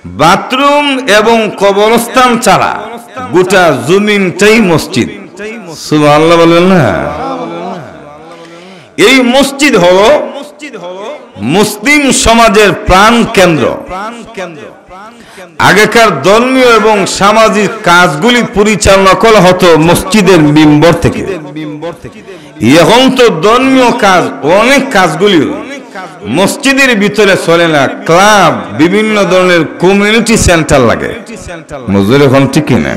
Bathroom এবং কবরস্থান ছাড়া গোটা জমিনটাই মসজিদ। সুবহানাল্লাহ বলেন না। এই মসজিদ হলো মুসলিম সমাজের প্রাণ কেন্দ্র। আগেকার ধর্মীয় এবং সামাজিক কাজগুলি পরিচালনা করা হতো মসজিদের মিম্বর থেকে। এখন তো ধর্মীয় কাজ অনেক কাজগুলি মসজিদের ভিতরে চলে না, ক্লাব, বিভিন্ন ধরনের কমিউনিটি সেন্টার লাগে। মসজিদ এখন ঠিক না।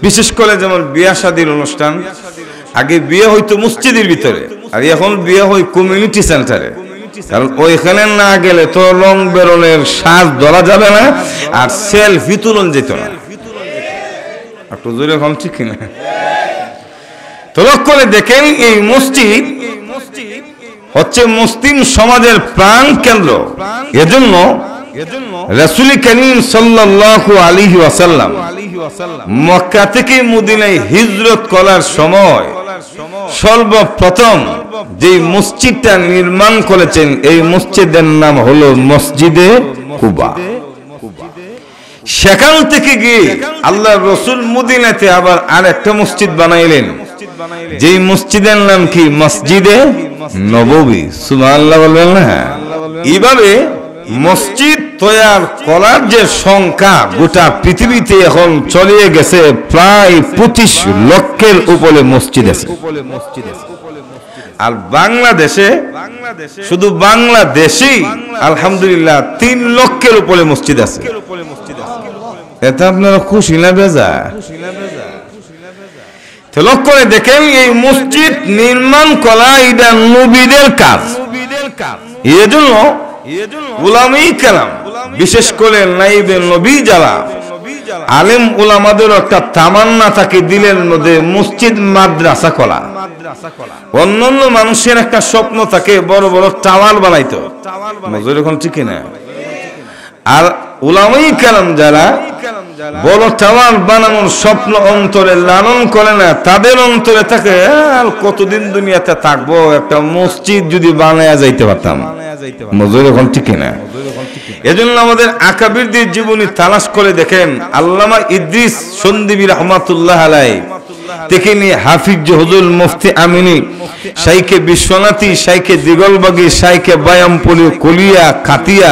বিশেষ করে যেমন বিয়া শাদীর অনুষ্ঠান, আগে বিয়ে হইতো মসজিদের ভিতরে, আর এখন বিয়ে হয় কমিউনিটি সেন্টারে। কারণ ওইখানে না গেলে তো রং বেরঙের সাজ ধরা যাবে না, আর সেলফি তুলন যেত না। একটু জোরে এখন ঠিক না। তো লক্ষ্য করে দেখেন, এই মসজিদ হচ্ছে মুসলিম সমাজের প্রাণ কেন্দ্র। এজন্য রাসূল করিম সাল্লাল্লাহু আলাইহি ওয়াসাল্লাম মক্কা থেকে মদিনায় হিজরত করার সময় সর্বপ্রথম যে মসজিদটা নির্মাণ করেছেন, এই মসজিদের নাম হলো মসজিদে কুবা। সেখান থেকে গিয়ে আল্লাহর রাসূল মদিনাতে আবার আরেকটা মসজিদ বানাইলেন, যেই মসজিদের নাম কি? মসজিদে নববী। সুবহানাল্লাহ বলবেন না। এইভাবে মসজিদ তৈয়ার করার যে সংখ্যা গোটা পৃথিবীতে এখন চলে গেছে, প্রায় 25 লক্ষের উপরে মসজিদ আছে। আর বাংলাদেশে, শুধু বাংলাদেশেই আলহামদুলিল্লাহ 3 লক্ষের উপরে মসজিদ আছে। এটা আপনারা খুশি না বেজার? লক্ষ্য করে দেখেন, এই মসজিদ নির্মাণ করা এটা নবীদের কাজ। এজন্য উলামায়ে কেরাম, বিশেষ করে নাইবে নবী যারা আলেম উলামাদের একটা তামান্না থাকে দিলের মধ্যে, মসজিদ মাদ্রাসা করা। অন্যান্য মানুষের একটা স্বপ্ন থাকে বড় বড় টাওয়ার বানাইতো, মসজিদ এখন ঠিক না। আর উলামায়ে কেরাম যারা বড় টাওয়ার বানানোর স্বপ্ন অন্তরে লালন করে না, তাদের অন্তরে থাকে আর কতদিন দুনিয়াতে থাকবো, একটা মসজিদ যদি বানায়া যাইতে পারতাম। মসজিদ এখন ঠিক না। এজন্য আমাদের আকাবিরদের জীবনী তালাশ করে দেখেন, আল্লামা ইদ্রিস সন্দিবী রহমাতুল্লাহ আলাইহি থেকে নিয়ে হাফিজ হুজুর মুফতি আমিনী, শাইখে বিশ্বনাথী, শাইখে দিগলবাগী, শাইখে বায়ামপুরি, কলিয়া, খাতিয়া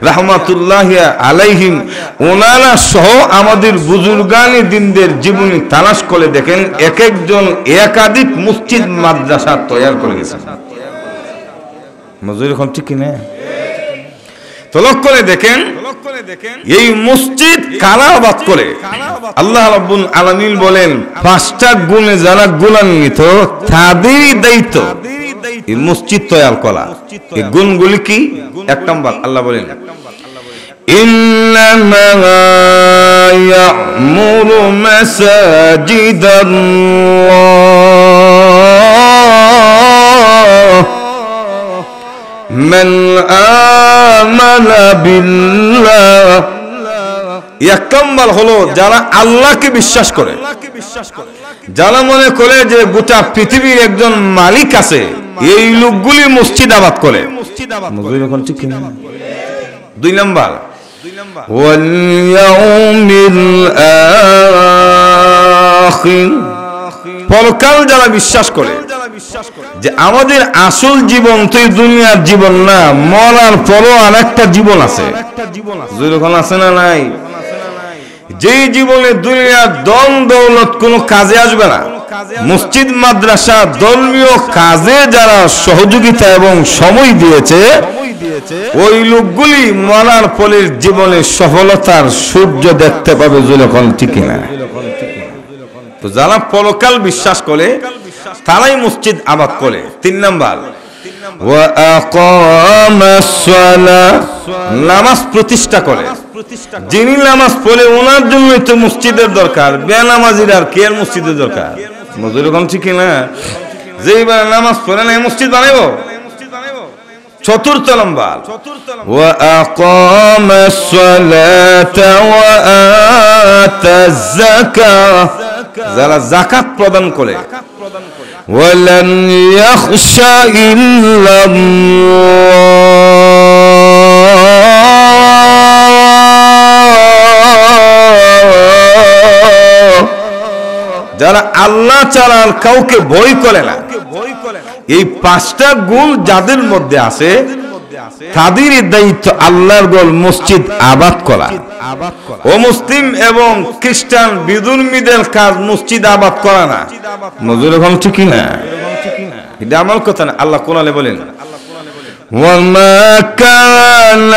রহমাতুল্লাহ আলাইহিম, ওনারা সহ আমাদের বুজুর্গানি দিনদের জীবনী তালাশ করে দেখেন, এক একজন একাধিক মসজিদ মাদ্রাসা তৈরি করে গেছেন। মসজিদ এখন ঠিক কিনা? তো লক্ষ্য করে দেখেন, এই মসজিদ কারা আবাদ করে? আল্লাহ রাব্বুল আলামিন বলেন, 5টা গুণে যারা গুণান্বিত তাদেরই দায়িত্ব এই মসজিদ তৈরি করা। এই গুণগুলি কি? 1 নম্বর, আল্লাহ বলেন, ইন্নামা ইয়া'মুরু মাসাজিদাল্লাহ মান আমানা বিল্লাহ। 1 নম্বর হলো যারা আল্লাহকে বিশ্বাস করে, যারা মনে করে যে গোটা পৃথিবীর একজন মালিক আছে, এই লোকগুলি মসজিদ আবাদ করে। মসজিদ এখন ঠিক কিনা? 2 নম্বর, ওয়াল ইয়াউমিল আখির, পরকাল যারা বিশ্বাস করে যে আমাদের আসল জীবন তো এই দুনিয়ার জীবন না, মরার পরও আরেকটা জীবন আছে। যখন আছে না নাই, যেই জীবনে দুনিয়ার ধন দৌলত কোনো কাজে আসবে না, মসজিদ মাদ্রাসা ধর্মীয় কাজে যারা সহযোগিতা এবং সময় দিয়েছে, ওই লোকগুলি মরার পরের জীবনে সফলতার সূর্য দেখতে পাবে। যখন ঠিক না? তো যারা পরকাল বিশ্বাস করে তারাই মসজিদ আবাদ করে। 3 নম্বর, ওয়া আকামাস সালাহ, নামাজ প্রতিষ্ঠা করে। যিনি নামাজ পড়ে ওনার জন্যই তো মসজিদের দরকার, বেনামাজির আর কে মসজিদের দরকার? মসজিদ এখন ঠিক না? যেই নামাজ পড়ে না মসজিদ বানাইবো। 4 নম্বর, ওয়া আকামাস সালাতা ওয়া আতাজ যাকাত, যারা যাকাত প্রদান করে। ওয়ালাম ইয়াখশা ইল্লাল্লাহ, আল্লাহ ছাড়া কাউকে ভয় করে না। এই পাঁচটা গুণ যাদের মধ্যে আছে তাদের দায়িত্ব আল্লাহর ঘর মসজিদ আবাদ করা। ও মুসলিম এবং খ্রিস্টান বিধর্মীদের কাজ মসজিদ আবাদ করা না। মজুর এখন ঠিক না, এটা আমার কথা না। আল্লাহ কোরআনে বলেন, وَمَا كَانَ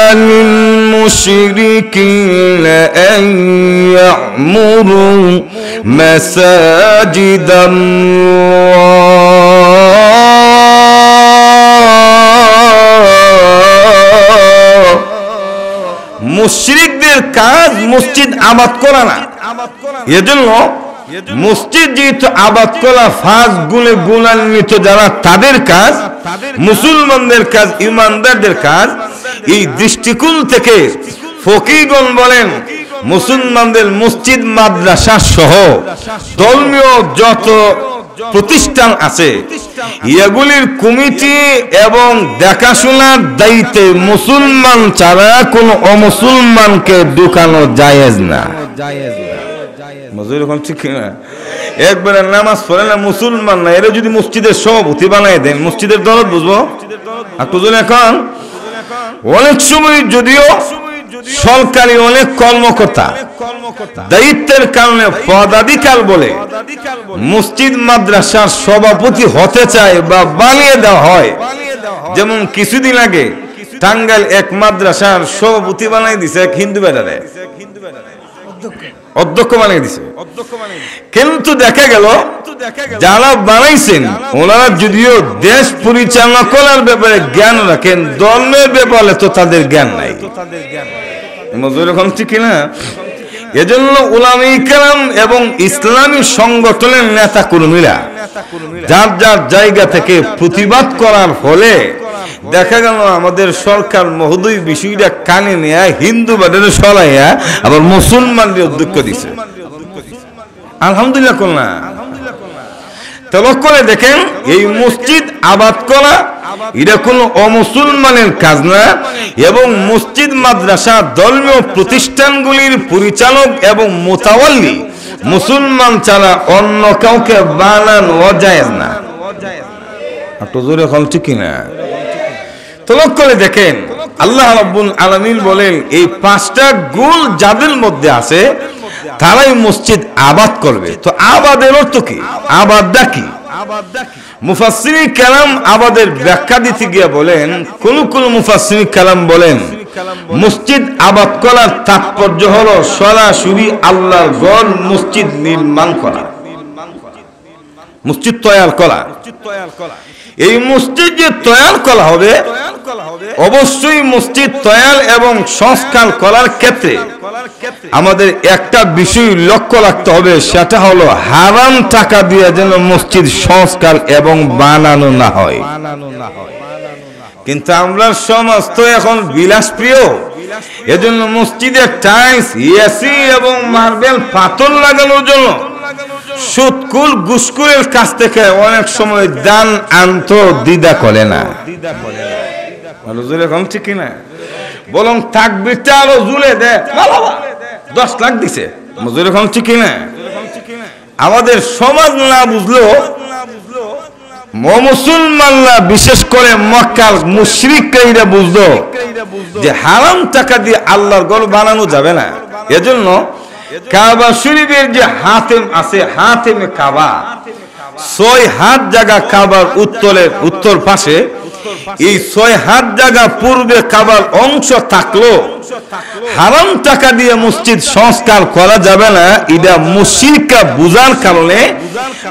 لِلْمُشْرِكِينَ أَن يَعْمُرُوا مَسَاجِدَ اللَّهِ মুশরিকদের কাজ মসজিদ আবাদ করা না। এজন্য মসজিদ যেহেতু আবাদ করা ফাজ গুণে গুণান্বিত যারা তাদের কাজ, মুসলমানদের কাজ, ইমানদারদের কাজ। এই দৃষ্টিকোণ থেকে ফকিহগণ বলেন মুসলমানদের মসজিদ মাদ্রাসা সহ ধর্মীয় যত প্রতিষ্ঠান আছে এগুলির কমিটি এবং দেখাশোনার দায়িত্বে মুসলমান ছাড়া কোন অমুসলমানকে ঢুকানো জায়েজ না। একবারে নামাজ পড়ে না মুসলমান না, এরা যদি মসজিদের সভাপতি বানাই দেন মসজিদের দরদ বুঝবো। এখন অনেক সময় যদিও সরকারি অনেক কর্মকর্তা দায়িত্বের কারণে পদাধিকার বলে মসজিদ মাদ্রাসার সভাপতি হতে চায় বা বানিয়ে দেওয়া হয়। যেমন কিছুদিন আগে টাঙ্গাইল এক মাদ্রাসার সভাপতি বানিয়ে দিছে এক হিন্দু বেটারে, অধ্যক্ষ বানিয়ে দিছে। কিন্তু দেখা গেল যারা বানাইছেন ওনারা যদিও দেশ পরিচালনা করার ব্যাপারে জ্ঞান রাখেন, ধর্মের ব্যাপারে তো তাদের জ্ঞান নাই। এরকম ঠিক না? এজন্য উলামায়ে কেরাম এবং ইসলামী সংগঠনের নেতা কর্মীরা যার যার জায়গা থেকে প্রতিবাদ করার ফলে দেখা গেল আমাদের সরকার মহোদয় বিষয়টা কানে নেয়া হিন্দু বাদের সরাইয়া আবার মুসলমানদের অধ্যক্ষ দিছে। আলহামদুলিল্লাহ করলা তলক করে দেখেন এই মসজিদ আবাদ করা এটা কোনো অমুসলমানের কাজ না, এবং মসজিদ মাদ্রাসা ধর্মীয় প্রতিষ্ঠানগুলির পরিচালক এবং মোতাওয়াল্লি মুসলমান ছাড়া অন্য কাউকে বানানো জায়েজ না। একটু জোরে এখন ঠিক না? তলক করে দেখেন আল্লাহ রাব্বুল আলামিন বলেন এই পাঁচটা গুণ যাদের মধ্যে আছে তারাই মসজিদ আবাদ করবে। তো আবাদের অর্থ কি? আবাদটা কি? মুফাসসিরিন কেরাম আবাদের ব্যাখ্যা দিতে গিয়ে বলেন, কোন কোন মুফাসসিরিন কেরাম বলেন মসজিদ আবাদ করার তাৎপর্য হলো সরাসরি আল্লাহর ঘর মসজিদ নির্মাণ করা, মসজিদ তৈরি করা। এই মসজিদ যে তৈরি করা হবে অবশ্যই মসজিদ তৈরি এবং সংস্কার করার ক্ষেত্রে আমাদের একটা বিষয় লক্ষ্য রাখতে হবে, সেটা হলো হারাম টাকা দিয়ে যেন মসজিদ সংস্কার এবং বানানো না হয়। কিন্তু আমরা সমাজ তো এখন বিলাসপ্রিয়, এজন্য মসজিদে টাইলস, এসি এবং মার্বেল পাথর লাগানোর জন্য সুদকুল ঘুষখোরের কাছ থেকে অনেক সময় দান আনতো দ্বিধা করে না। এখন ঠিক না? বলুন তাকবীরটা আরো জুলে দে 10 লাখ দিছে। মজুর এখন ঠিক না? আমাদের সমাজ না বুঝলো মুসলমানরা বিশেষ করে মক্কার মুশরিকরা বুঝলো যে হারাম টাকা দিয়ে আল্লাহর ঘর বানানো যাবে না। এজন্য কাবা শরীফের যে হাতেম আছে, হাতেমে কাবা 6 হাত জায়গা কাবার উত্তর পাশে, এই 6 হাত জায়গা পূর্বে কাবার অংশ থাকলো হারাম টাকা দিয়ে মসজিদ সংস্কার করা যাবে না। এটা মুশরিকরা বুঝার কারণে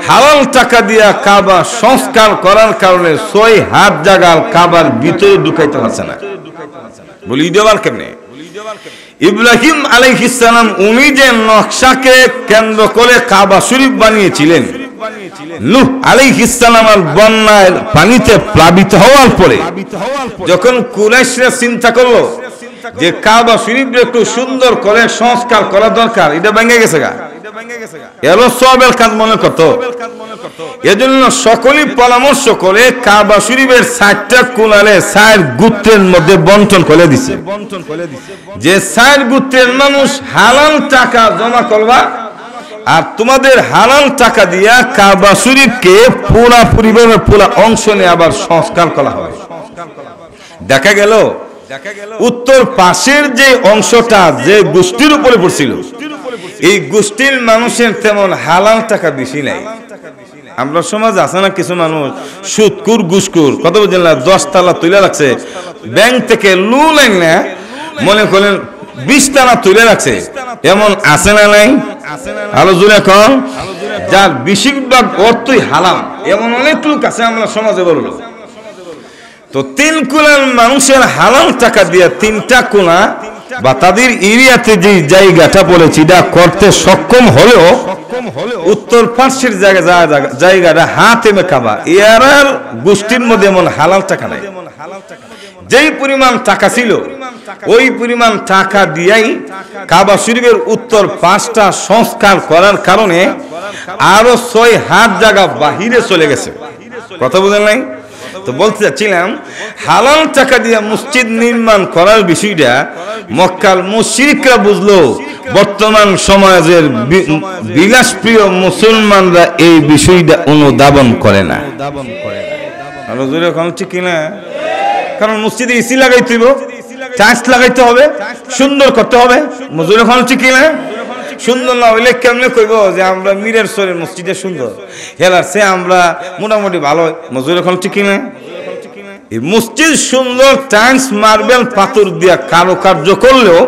হালাল টাকা দিয়ে কাবা সংস্কার করার কারণে 6 হাত জায়গা কাবার ভিতরে ঢুকাইতে পারছে না। বলি দেওয়ার কেমনে? ইব্রাহিম আলাইহিস সালাম উনি যে নকশাকে কেন্দ্র করে কাবা শরীফ বানিয়েছিলেন, নূহ আলাইহিস সালামের বন্যার পানিতে প্লাবিত হওয়ার পরে যখন কুরাইশরা চিন্তা করলো যে কাবা শরীফ একটু সুন্দর করে সংস্কার করা দরকার, এটা ভেঙে গেছে গা, এরও সওয়াবের কাজ মনে করত। এজন্য সকলেই পরামর্শ করে কাবা শরীফের 4টা কোণারে 4 গোত্রের মধ্যে বন্টন করে দিছে, যে 4 গোত্রের মানুষ হালাল টাকা জমা করবা আর তোমাদের হালাল টাকা দিয়া কাবা শরীফকে পুরোপুরিভাবে পুরো অংশ নিয়ে আবার সংস্কার করা হবে। দেখা গেল উত্তর পাশের যে অংশটা যে গোষ্ঠীর উপরে পড়ছিল, এই গোষ্ঠীর মানুষের তেমন হালাল টাকা বেশি নাই। আমরা সমাজ আছে না কিছু মানুষ সুদকুর ঘুষকুর, কত বুঝলেন না, 10 তালা তুলে রাখছে ব্যাংক থেকে, লাইন না মনে করেন 20 তালা তুলে রাখছে, এমন আছে না নাই? আলো জুড়ে এখন যার বেশিরভাগ অর্থই হালাল, এমন অনেক লোক আছে আমরা সমাজে বলল। তো 3 কোণার মানুষের হালাল টাকা দিয়ে 3টা কোণা বা তাদের এরিয়াতে যে জায়গাটা বলেছি এটা করতে সক্ষম হলেও উত্তর পাশের জায়গাটা হাতেমে কাবা, এর গোষ্ঠীর মধ্যে এমন হালাল টাকা নাই। যেই পরিমাণ টাকা ছিল ওই পরিমাণ টাকা দিয়েই কাবা শরীফের উত্তর পাশটা সংস্কার করার কারণে আরো 6 হাত জায়গা বাহিরে চলে গেছে। কথা বুঝেন নাই? তো বলতে চাচ্ছিলাম হালাল টাকা দিয়ে মসজিদ নির্মাণ করার বিষয়টা মক্কার মুশরিকরা বুঝলো, বর্তমান সমাজের বিলাসপ্রিয় মুসলমানরা এই বিষয়টা অনুধাবন করে না। ঠিক কিনা? কারণ মসজিদে এসি লাগাইতে হবে, টাইলস লাগাইতে হবে, সুন্দর করতে হবে। মজুর এখন ঠিক কিনা? সুন্দর না হইলে কেমনে কইব যে আমরা মিরের সরের মসজিদে সুন্দর, হেলার সে আমরা মোটামুটি ভালো। মজুর এখন ঠিক কিনা? এই মসজিদ সুন্দর টাইলস মার্বেল পাথর দিয়া কারুকার্য করলেও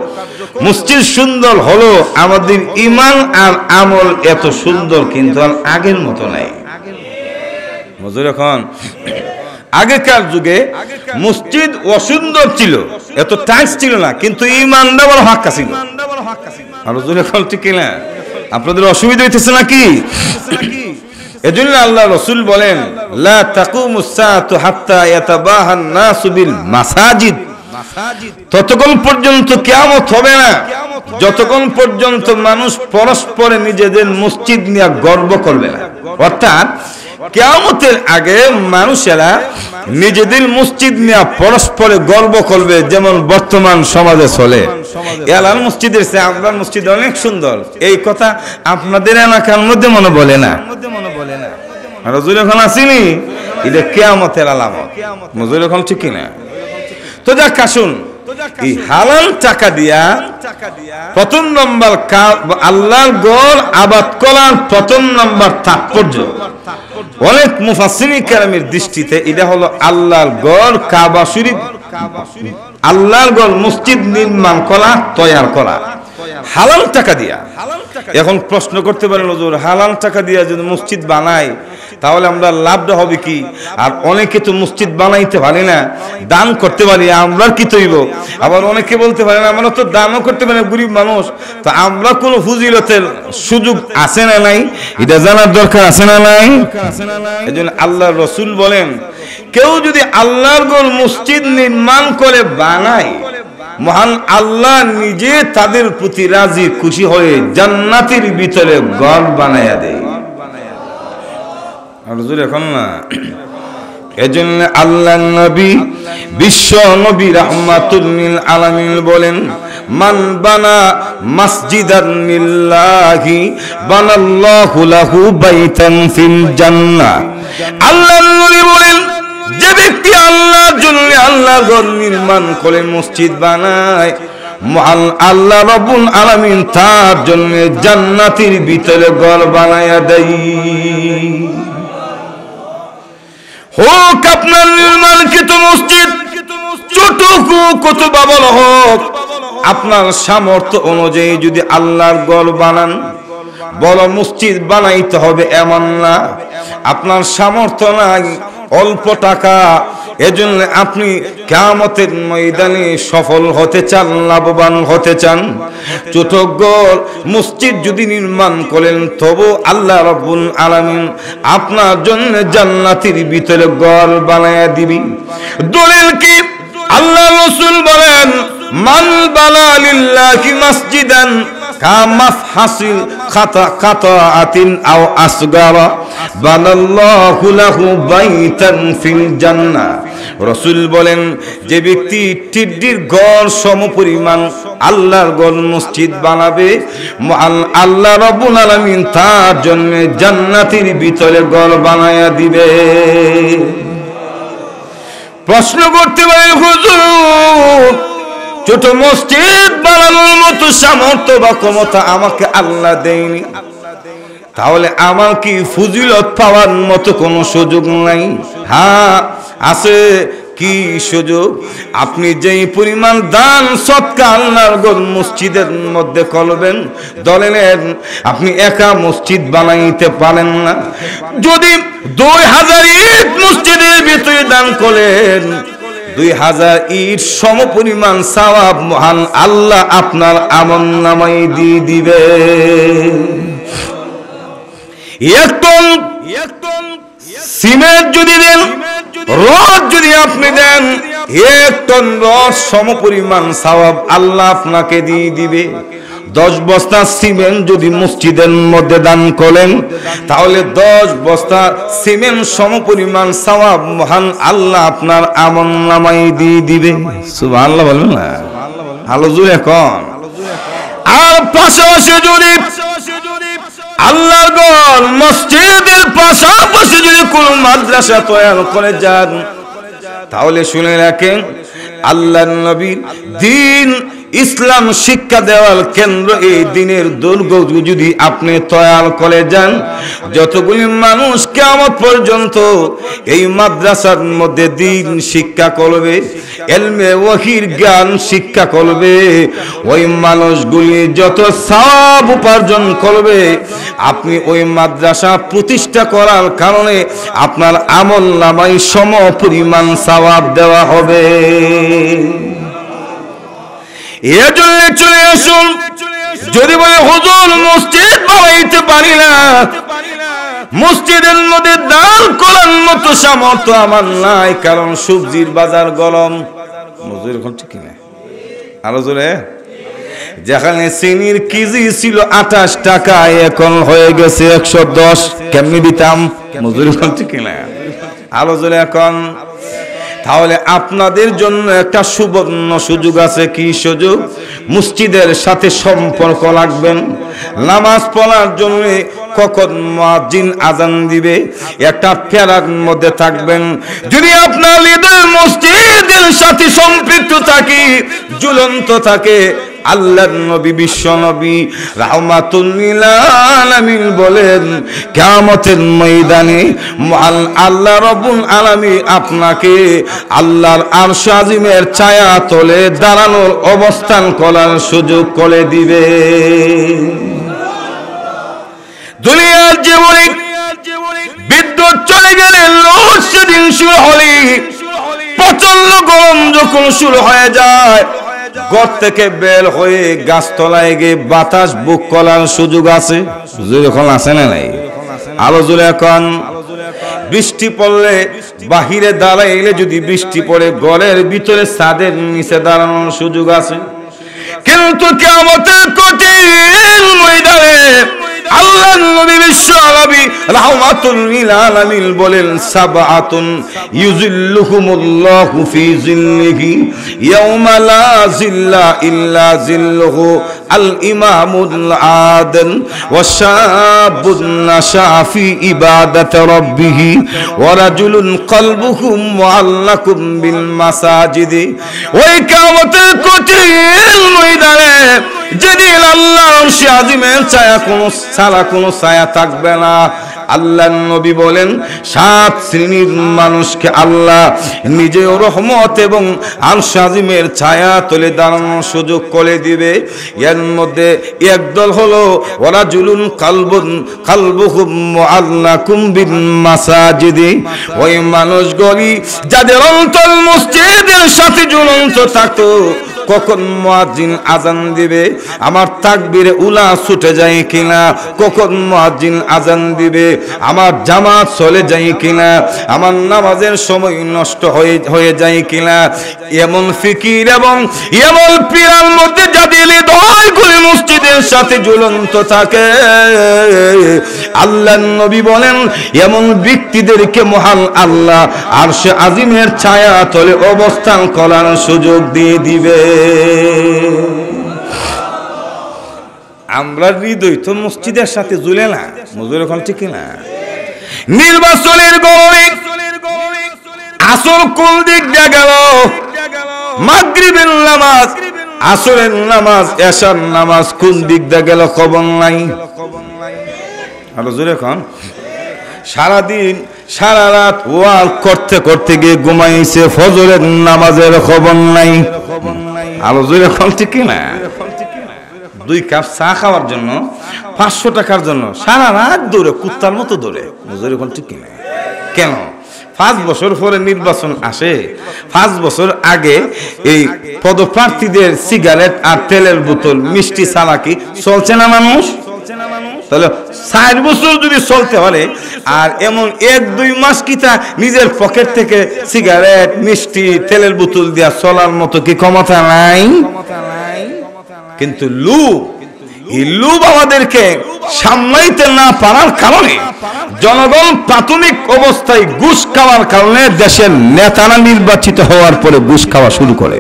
মসজিদ সুন্দর হলো, আমাদের ঈমান আর আমল এত সুন্দর কিন্তু আর আগের মতো নাই। মজুর এখন আগেকার যুগে মসজিদ অসুন্দর ছিল, এত টাইলস ছিল না, কিন্তু ঈমানটা বড় হাক্কা ছিল। আর হুজুর এখন ঠিক না? আপনাদের অসুবিধা হইতেছে নাকি? এজন্য আল্লাহ রাসূল বলেন লা তাকুমুস সাআতু হাত্তা ইয়াতাবাহান নাসু বিল মাসাজিদ, ততক্ষণ পর্যন্ত কিয়ামত হবে না যতক্ষণ পর্যন্ত মানুষ পরস্পরে নিজেদের মসজিদ নিয়ে গর্ব করবে না। অর্থাৎ কিয়ামতের আগে মানুষেরা নিজেদের মসজিদ নিয়ে পরস্পরে গর্ব করবে, যেমন বর্তমান সমাজে চলে। এলার মসজিদের চেয়ে আপনার মসজিদ অনেক সুন্দর, এই কথা আপনাদের এলাকার মধ্যে মনে বলে না। মজুর এখন আসিনি, এটা কিয়ামতের আলামত। মজুর এখন ঠিক কিনা? তো যাক আসুন, এই হালাল টাকা দিয়া প্রথম নম্বর আল্লাহর ঘর আবাদ করার প্রথম নম্বর তাৎপর্য অনেক মুফাসসিরিন কেরামের দৃষ্টিতে এটা হলো আল্লাহর ঘর কাবা শরীফ, আল্লাহর ঘর মসজিদ নির্মাণ করা, তৈয়ার করা হালাল টাকা দিয়া। এখন প্রশ্ন করতে পারেন হুজুর হালাল টাকা দিয়া যদি মসজিদ বানাই তাহলে আমরা লাভটা হবে কি? আর অনেকে তো মসজিদ বানাইতে পারে না, দান করতে পারি, আমরা কি তৈব? আবার অনেকে বলতে পারে না আমরা তো দানও করতে পারি না, গরিব মানুষ, তো আমরা কোনো ফজিলতের সুযোগ আছে না নাই এটা জানার দরকার আছে না নাই? এজন্য আল্লাহর রাসূল বলেন কেউ যদি আল্লাহর ঘর মসজিদ নির্মাণ করে বানায়, মহান আল্লাহ নিজে তাদের প্রতি রাজি খুশি হয়ে জান্নাতের ভিতরে ঘর বানায়া দেয়। আর হুজুর এখন না, এজন্য আল্লাহ নবী বিশ্ব নবী রাহমাতুল লিল আলামিন বলেন মান বানা মাসজিদান লিল্লাহি বানাল্লাহু লাহু বাইতান ফিল জান্নাহ। আল্লাহ নবী বলেন যে ব্যক্তি আল্লাহর জন্য আল্লাহর ঘর নির্মাণ করে মসজিদ বানায়, মহান আল্লাহ রাব্বুল আলামিন তার জন্য জান্নাতের ভিতরে ঘর বানায়া দেয়। হোক আপনার নির্মাণকৃত মসজিদ ছোট হোক অথবা বড় হোক, আপনার সামর্থ্য অনুযায়ী যদি আল্লাহর ঘর বানান, বড় মসজিদ বানাইতে হবে এমন না। আপনার সামর্থ্য নাই, অল্প টাকা, এজন্য আপনি কিয়ামতের ময়দানে সফল হতে চান, লাভবান হতে চান, ছোট ঘর মসজিদ যদি নির্মাণ করেন তবু আল্লাহ রাব্বুল আলামিন আপনার জন্য জান্নাতের ভিতরে ঘর বানায়া দিবি। দলিল কি? আল্লাহ রাসূল বলেন মান বানা লিল্লাহি মাসজিদান কামাফহাসিল খাতাআতিন আও আসগারা বানাল্লাহু লাহু বাইতান ফিল জান্নাহ। রাসূল বলেন যে ব্যক্তি টিড্ডির গড় সমপরিমাণ আল্লাহর গড় মসজিদ বানাবে, আল্লাহ রাব্বুল আলামিন তার জন্য জান্নাতের ভিতরে গড় বানায়া দিবে। প্রশ্ন করতে পারে, হুজুর ছোট মসজিদ বানানোর মতো সামর্থ্য বা ক্ষমতা আমাকে আল্লাহ দেয়নি, তাহলে আমার কি ফজিলত পাওয়ার মতো কোনো সুযোগ নাই? হ্যাঁ আছে। কি সুযোগ? আপনি যেই পরিমাণ দান সদকা আল্লাহর ঘর মসজিদের মধ্যে করবেন, ধরেন আপনি একা মসজিদ বানাইতে পারেন না, যদি 2000 ইট মসজিদের ভিতরে দান করেন, 2000 ইট সমপরিমাণ সওয়াব মহান আল্লাহ আপনার আমলনামায় দিয়ে দিবে। এক টন সিমেন্ট যদি দেন, রড যদি আপনি দেন, 1 টন রড সমপরিমাণ সওয়াব আল্লাহ আপনাকে দিয়ে দিবে। 10 বস্তা সিমেন্ট যদি মসজিদের মধ্যে দান করেন, তাহলে 10 বস্তা সিমেন্ট সমপরিমাণ সওয়াব মহান আল্লাহ আপনার আমলনামায় দিয়ে দিবে। সুবহানাল্লাহ বলবেন না? ভালো জোরে কোন। আর পাশাপাশি যদি আল্লাহর ঘর মসজিদের পাশাপাশি যদি কোন মাদ্রাসা তৈরি করে যান, তাহলে শুনে রাখেন আল্লাহর নবীর দ্বীন ইসলাম শিক্ষা দেওয়ার কেন্দ্র এই দিনের দুর্গ যদি আপনি তৈরি করে যান, যতগুলি মানুষ কিয়ামত পর্যন্ত এই মাদ্রাসার মধ্যে দ্বীন শিক্ষা করবে, ইলমে ওয়াহির জ্ঞান শিক্ষা করবে, ওই মানুষগুলি যত সওয়াব উপার্জন করবে, আপনি ওই মাদ্রাসা প্রতিষ্ঠা করার কারণে আপনার আমলনামায় সমপরিমাণ সওয়াব দেওয়া হবে। এজন্য চলে আসুন। যদি বলে হুজুর মসজিদ বানাইতে পারি না, মসজিদের মধ্যে দান করার মতো সামর্থ্য আমার নাই, কারণ সবজির বাজার গরম। মজুর এখন ঠিক না, আরো জোরে। যেখানে চিনির কেজি ছিল 28 টাকা, এখন হয়ে গেছে 110। কেমনি দিতাম? মজুর এখন ঠিক না, আরো জোরে এখন। তাহলে আপনাদের জন্য একটা সুবর্ণ সুযোগ আছে। কি সুযোগ? মসজিদের সাথে সম্পর্ক রাখবেন। নামাজ পড়ার জন্য কখন মুয়াজ্জিন আজান দিবে একটা ফেরার মধ্যে থাকবেন। যদি আপনার হৃদয় মসজিদের সাথে সম্পৃক্ত থাকে, ঝুলন্ত থাকে, আল্লাহর নবী বিশ্ব নবী রাহমাতুল লিল আলামিন বলেন, কিয়ামতের ময়দানে আল্লাহ রাব্বুল আলামিন আপনাকে আল্লাহর আরশ আজিমের ছায়া তলে দাঁড়ানোর অবস্থান করার সুযোগ করে দিবে। দুনিয়ার জীবনে বিদ্যুৎ চলে গেলে, লোডশেডিং শুরু হলে, প্রচন্ড গরম যখন শুরু হয়ে যায়, ঘর থেকে বের হয়ে গাছতলায় গিয়ে বাতাস বুক করার সুযোগ আছে? যখন আছে না নাই? আলো জুলে এখন বৃষ্টি পড়লে বাহিরে দাঁড়াইলে যদি বৃষ্টি পড়ে, ঘরের ভিতরে ছাদের নিচে দাঁড়ানোর সুযোগ আছে। কিন্তু কিয়ামতের কঠিন ময়দানে আল্লাহর নবী বিশ্ব নবী রাহমাতুল লিল আলামিন বলেন, সাবআতুন ইউজিল্লুহুমুল্লাহু ফি জিল্লিহি ইয়াওমা লা জিল্লা ইল্লা জিল্লুহু, আল ইমামুল আদিল ওয়া শাবুন নাশা ফি ইবাদাতি রাব্বিহি ওয়া রাজুলুন কলবুহু মুআল্লাকুম বিল মাসাজিদি। ওই কিয়ামতের কঠিন ময়দানে যেদিন আল্লাহর আরশে আজিমের ছায়া কোনো ছায়া থাকবে না, আল্লাহর নবী বলেন 7 শ্রেণীর মানুষকে আল্লাহ নিজের রহমত এবং আরশ আজিমের ছায়া তলে দাঁড়ানোর সুযোগ করে দিবে। এর মধ্যে একদল হলো ওয়ারাজুলুন কালবুহুম মুআল্লাকুম বিল মাসাজিদি। ওই মানুষগুলি যাদের অন্তর মসজিদের সাথে ঝুলন্ত থাকতো, কখন মুয়াজ্জিন আজান দিবে আমার তাকবীরে উলা ছুটে যায় কিনা, কখন মুয়াজ্জিন আজান দিবে আমার জামাত চলে যায় কিনা, আমার নামাজের সময় নষ্ট হয়ে যায় কিনা, এমন ফিকির এবং এমন পীরার মধ্যে যাদের হৃদয়গুলি মসজিদে মসজিদের সাথে ঝুলন্ত থাকে। আল্লাহর নবী বলেন এমন ব্যক্তিদেরকে মহান আল্লাহ আরশে আজিমের ছায়া তলে অবস্থান করার সুযোগ দিয়ে দিবে। আমরা হৃদয় তো মসজিদের সাথে ঝুলে না, মজুর এখন ঠিক না। নির্বাচনের গরমে আসর কোন দিক দিয়ে গেল, মাগরিবের নামাজ, আসরের নামাজ, এশার নামাজ কোন দিক দিয়ে গেল খবর নাই। আর জোরে এখন সারাদিন সারা রাত ওয়াজ করতে করতে গিয়ে ঘুমাইছে, ফজরের নামাজের খবর নাই। আর জোরে এখন ঠিক না। 2 কাপ চা খাওয়ার জন্য 500 টাকার জন্য সারা রাত দৌড়ে, কুত্তার মতো দৌড়ে। মজুরি এখন ঠিক কিনা? কেন? 5 বছর পরে নির্বাচন আসে, 5 বছর আগে এই পদপ্রার্থীদের সিগারেট আর তেলের বোতল, মিষ্টি চালাকি চলছে না মানুষ? তাহলে 4 বছর যদি চলতে পারে, আর এমন 1-2 মাস কিতা নিজের পকেট থেকে সিগারেট, মিষ্টি, তেলের বোতল দিয়া চলার মতো কি ক্ষমতা নাই? কিন্তু এই লোভ আমাদেরকে সামলাইতে না পারার কারণে, জনগণ প্রাথমিক অবস্থায় ঘুষ খাওয়ার কারণে দেশের নেতারা নির্বাচিত হওয়ার পরে ঘুষ খাওয়া শুরু করে।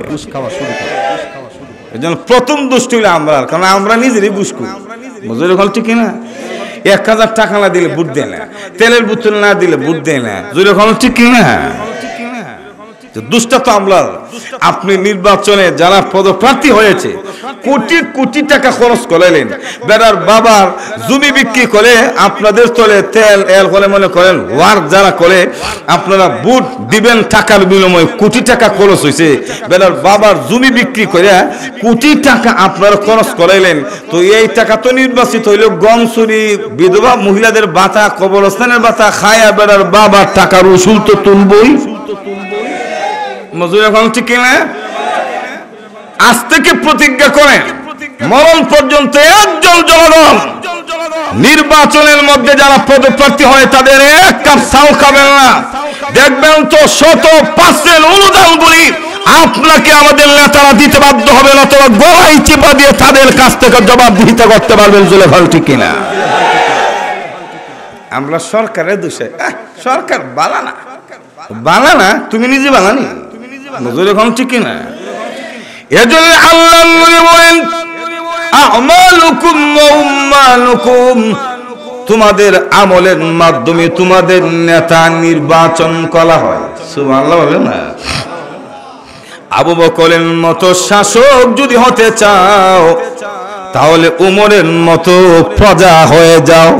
এজন্য প্রথম দুষ্টি হইলে আমরা, কারণ আমরা নিজেরই ঘুষ করি। মজুরি হল ঠিক না? 1000 টাকা না দিলে ভোট দেয় না, তেলের বোতল না দিলে ভোট দেয় না। জুরি হল ঠিক না? দুষ্টা তো আমরা। আপনি নির্বাচনে যারা পদপ্রার্থী হয়েছে কোটি কোটি টাকা খরচ করাইলেন, বেড়ার বাবার জমি বিক্রি করে আপনাদের তলে তেল এল করে মনে করেন ওয়ার্ক যারা করে, আপনারা ভোট দিবেন টাকার বিনিময়ে কোটি টাকা খরচ হয়েছে। বেড়ার বাবার জমি বিক্রি করে কোটি টাকা আপনারা খরচ করাইলেন। তো এই টাকা তো নির্বাচিত হইল গম চুরি, বিধবা মহিলাদের ভাতা, কবরস্থানের ভাতা খায়া বেড়ার বাবার টাকার উসুল তো তুলবই। মজুরি এখন ঠিক না? আজ থেকে প্রতিজ্ঞা করেন, মরণ পর্যন্ত একজন জনগণ নির্বাচনের মধ্যে যারা পদপ্রার্থী হয় তাদের 1 কাপ চাও খাবেন না। দেখবেন তো 100% অনুদানগুলি আপনাকে আমাদের নেতারা দিতে বাধ্য হবে না, তোরা গলায় চিপা দিয়ে তাদের কাছ থেকে জবাবদিহিতা করতে পারবেন। জুলে ভালো ঠিক কিনা? আমরা সরকারের দোষে, সরকার বানানা, তুমি নিজে বানানি। মজুরি এখন ঠিক কিনা? এজন্য আল্লাহ নবী বলেন আমালুকুম ওয়া উম্মালুকুম, তোমাদের আমলের মাধ্যমে তোমাদের নেতা নির্বাচন করা হয়। সুবহানাল্লাহ বলেন না? আবু বকরের মতো শাসক যদি হতে চাও তাহলে উমরের মতো প্রজা হয়ে যাও।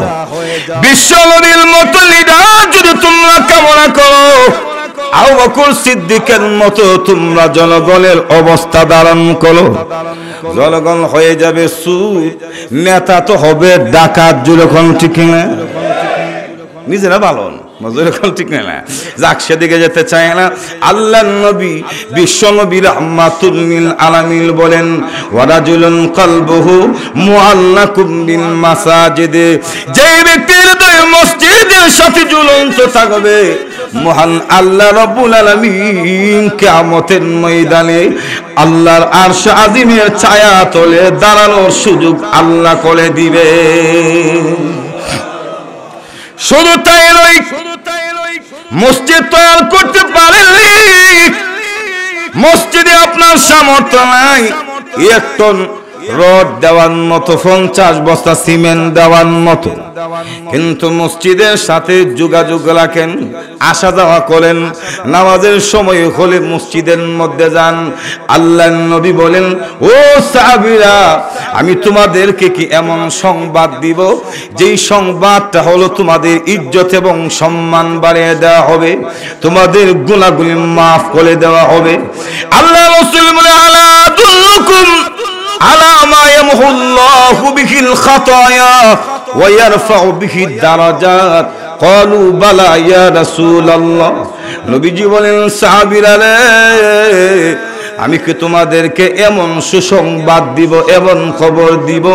বিশ্ব নবীর মতো লিডার যদি তোমরা কামনা করো, আবু বকর সিদ্দিকের মতো তোমরা জনগণের অবস্থা ধারণ করো, জনগণ হয়ে যাবে সুদ, নেতা তো হবে ডাকাত। যখন ঠিক না? নিজেরা ভালো মজুর এখন ঠিক না, যাক সেদিকে যেতে চায় না। আল্লাহ নবী বিশ্ব নবী রাহমাতুল লিল আলামিন বলেন ওয়ারাজুলুন কলবুহু মুআল্লাকুম বিল মাসাজিদ, যে ব্যক্তির হৃদয় মসজিদের সাথে ঝুলন্ত থাকবে, মহান আল্লাহ রাব্বুল আলামিন কিয়ামতের ময়দানে আল্লাহর আরশ আজিমের ছায়া তলে দাঁড়ানোর সুযোগ আল্লাহ করে দিবে। শুধু তাই নয়, মসজিদ তৈরি করতে পারেননি, মসজিদে আপনার সামর্থ্য নাই 1 টন রড দেওয়ার মতো, 50 বস্তা সিমেন্ট দেওয়ার মতো, কিন্তু মসজিদের সাথে যোগাযোগ রাখেন, আসা যাওয়া করেন, নামাজের সময় হলে মসজিদের মধ্যে যান। আল্লাহর নবী বলেন ও সাহাবীরা, আমি তোমাদেরকে কি এমন সংবাদ দিব যেই সংবাদটা হলো তোমাদের ইজ্জত এবং সম্মান বাড়িয়ে দেওয়া হবে, তোমাদের গুনাহগুলি মাফ করে দেওয়া হবে। আল্লাহ রাসূল বলে আলা আদুল্লুকুম আলা মা ইয়ামহুল্লাহু বিহিল খাতায়া ওয়া ইয়ারফাউ বিহি দারাজাত, ক্বালু বালা ইয়া রাসূলুল্লাহ। নবীজি বলেন সাহাবীরা রে, আমি কি তোমাদেরকে এমন সুসংবাদ দিব, এমন খবর দিব,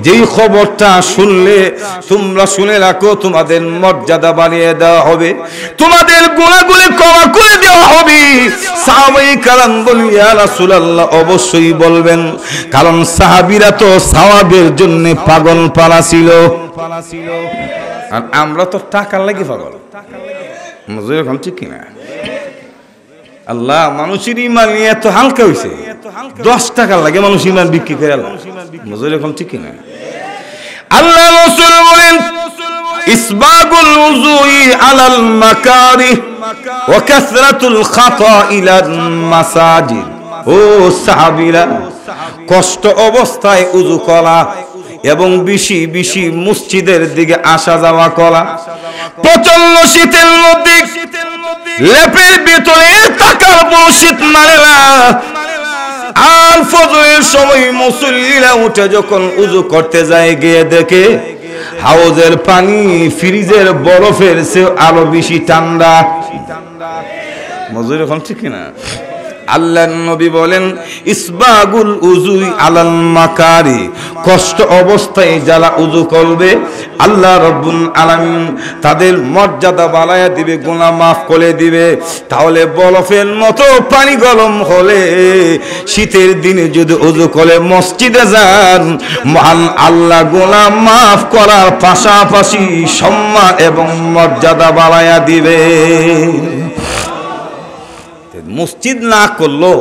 যেই খবরটা শুনলে তোমরা শুনে রাখো, তোমাদের মর্যাদা বানিয়ে দেওয়া হবে, তোমাদের গুনাহগুলি ক্ষমা করে দেওয়া হবে। সাহাবায়ে কেরাম বলেন, ইয়া রাসূলুল্লাহ, অবশ্যই বলবেন, কারণ সাহাবীরা তো সওয়াবের জন্য পাগল পারা ছিল, আর আমরা তো টাকার লাগি পাগল। মজুর এখন ঠিক কিনা? আল্লাহ মানুষের ইমান নিয়ে এত হালকা হয়েছে, 10 টাকা লাগে মানুষ ইমান বিক্রি করে। আল্লাহ মজুর এখন ঠিক কিনা? আল্লাহ রাসূল বলেন, ইসবাগুল উযুই আলাল মাকারিহ ওয়া কাসরাতুল খাতা ইলাল মাসাজিদ। ও সাহাবীরা, কষ্ট অবস্থায় উযু করা এবং বেশি বেশি মসজিদের দিকে আসা যাওয়া করা, প্রচন্ড শীতের মধ্যে লেপের ভিতরে থাকার পর শীত মারে না, আর ফজরের সময় মুসল্লিরা উঠে যখন উযু করতে যায়, গিয়ে দেখে হাউজের পানি ফ্রিজের বরফের চেয়ে আরো বেশি ঠান্ডা। মজুর এখন ঠিক না? আল্লাহর নবী বলেন, ইসবাগুল উযুই আলাল মাকারি, কষ্ট অবস্থায় যারা উযু করবে আল্লাহ রাব্বুল আলামিন তাদের মর্যাদা বাড়ায়া দিবে, গুনাহ মাফ করে দিবে। তাহলে বরফের মতো পানি গরম হলে শীতের দিনে যদি উযু করে মসজিদে যান, মহান আল্লাহ গুনাহ মাফ করার পাশাপাশি সম্মান এবং মর্যাদা বাড়ায়া দিবে। মসজিদ না করলো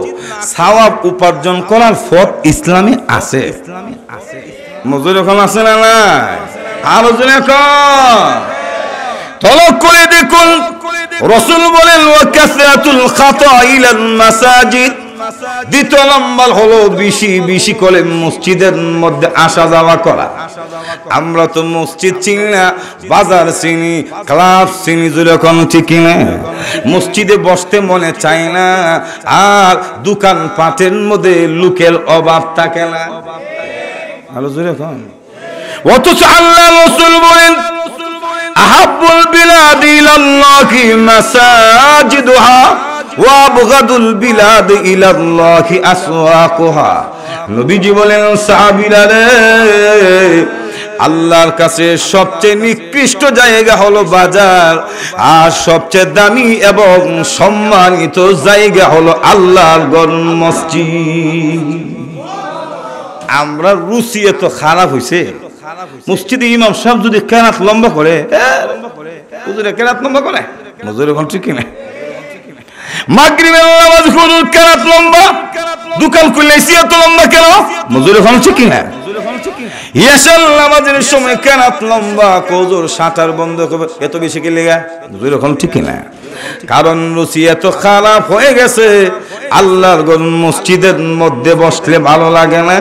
সওয়াব উপার্জন করার পথ ইসলামে আছে। মজুর এখন আছে না? না আরো জনে তলব করে দেখুন, রাসূল বলেন, ওয়া কাসরাতুল খাতা ইলাল মাসাজিদ। দ্বিতীয় নম্বর হলো বেশি বেশি করে মসজিদের মধ্যে আসা যাওয়া করা। আমরা তো মসজিদ চিনি না, বাজার চিনি, ক্লাব চিনি, যখন ঠিক না মসজিদে বসতে মনে চায় না, আর দোকান পাটের মধ্যে লোকের অভাব থাকে না। ভালো জোরে এখন। অথচ আল্লাহ রাসূল বলেন, আহাব্বুল বিলাদি ইলাল্লাহি মাসাজিদুহা ওয়া আবগাদুল বিলাদ ইলাল্লাহি আসওয়াকুহা। নবীজি বলেন, সাহাবীরা রে, আল্লাহর কাছে সবচেয়ে নিকৃষ্ট জায়গা হলো বাজার, আর সবচেয়ে দামি এবং সম্মানিত জায়গা হলো আল্লাহর ঘর মসজিদ। আমরা রুচি এত খারাপ হয়েছে, মসজিদে ইমাম সাহেব যদি কেরাত লম্বা করে, হুজুরে কেরাত লম্বা করে, হুজুরে কোন ঠিক না? মাগরিবের নামাজ হুজুর কেরাত লম্বা, দোকান খুলেছি এত লম্বা কেন? হুজুরে কোন ঠিক না? ইয়াশাল নামাজের সময় কেরাত লম্বা, হুজুর শাটার বন্ধ করবে, এত বেশি কি লাগা? হুজুরে কোন ঠিক না? কারণ রুচি এত খারাপ হয়ে গেছে। আল্লাহর ঘর মসজিদের মধ্যে বসলে ভালো লাগে না,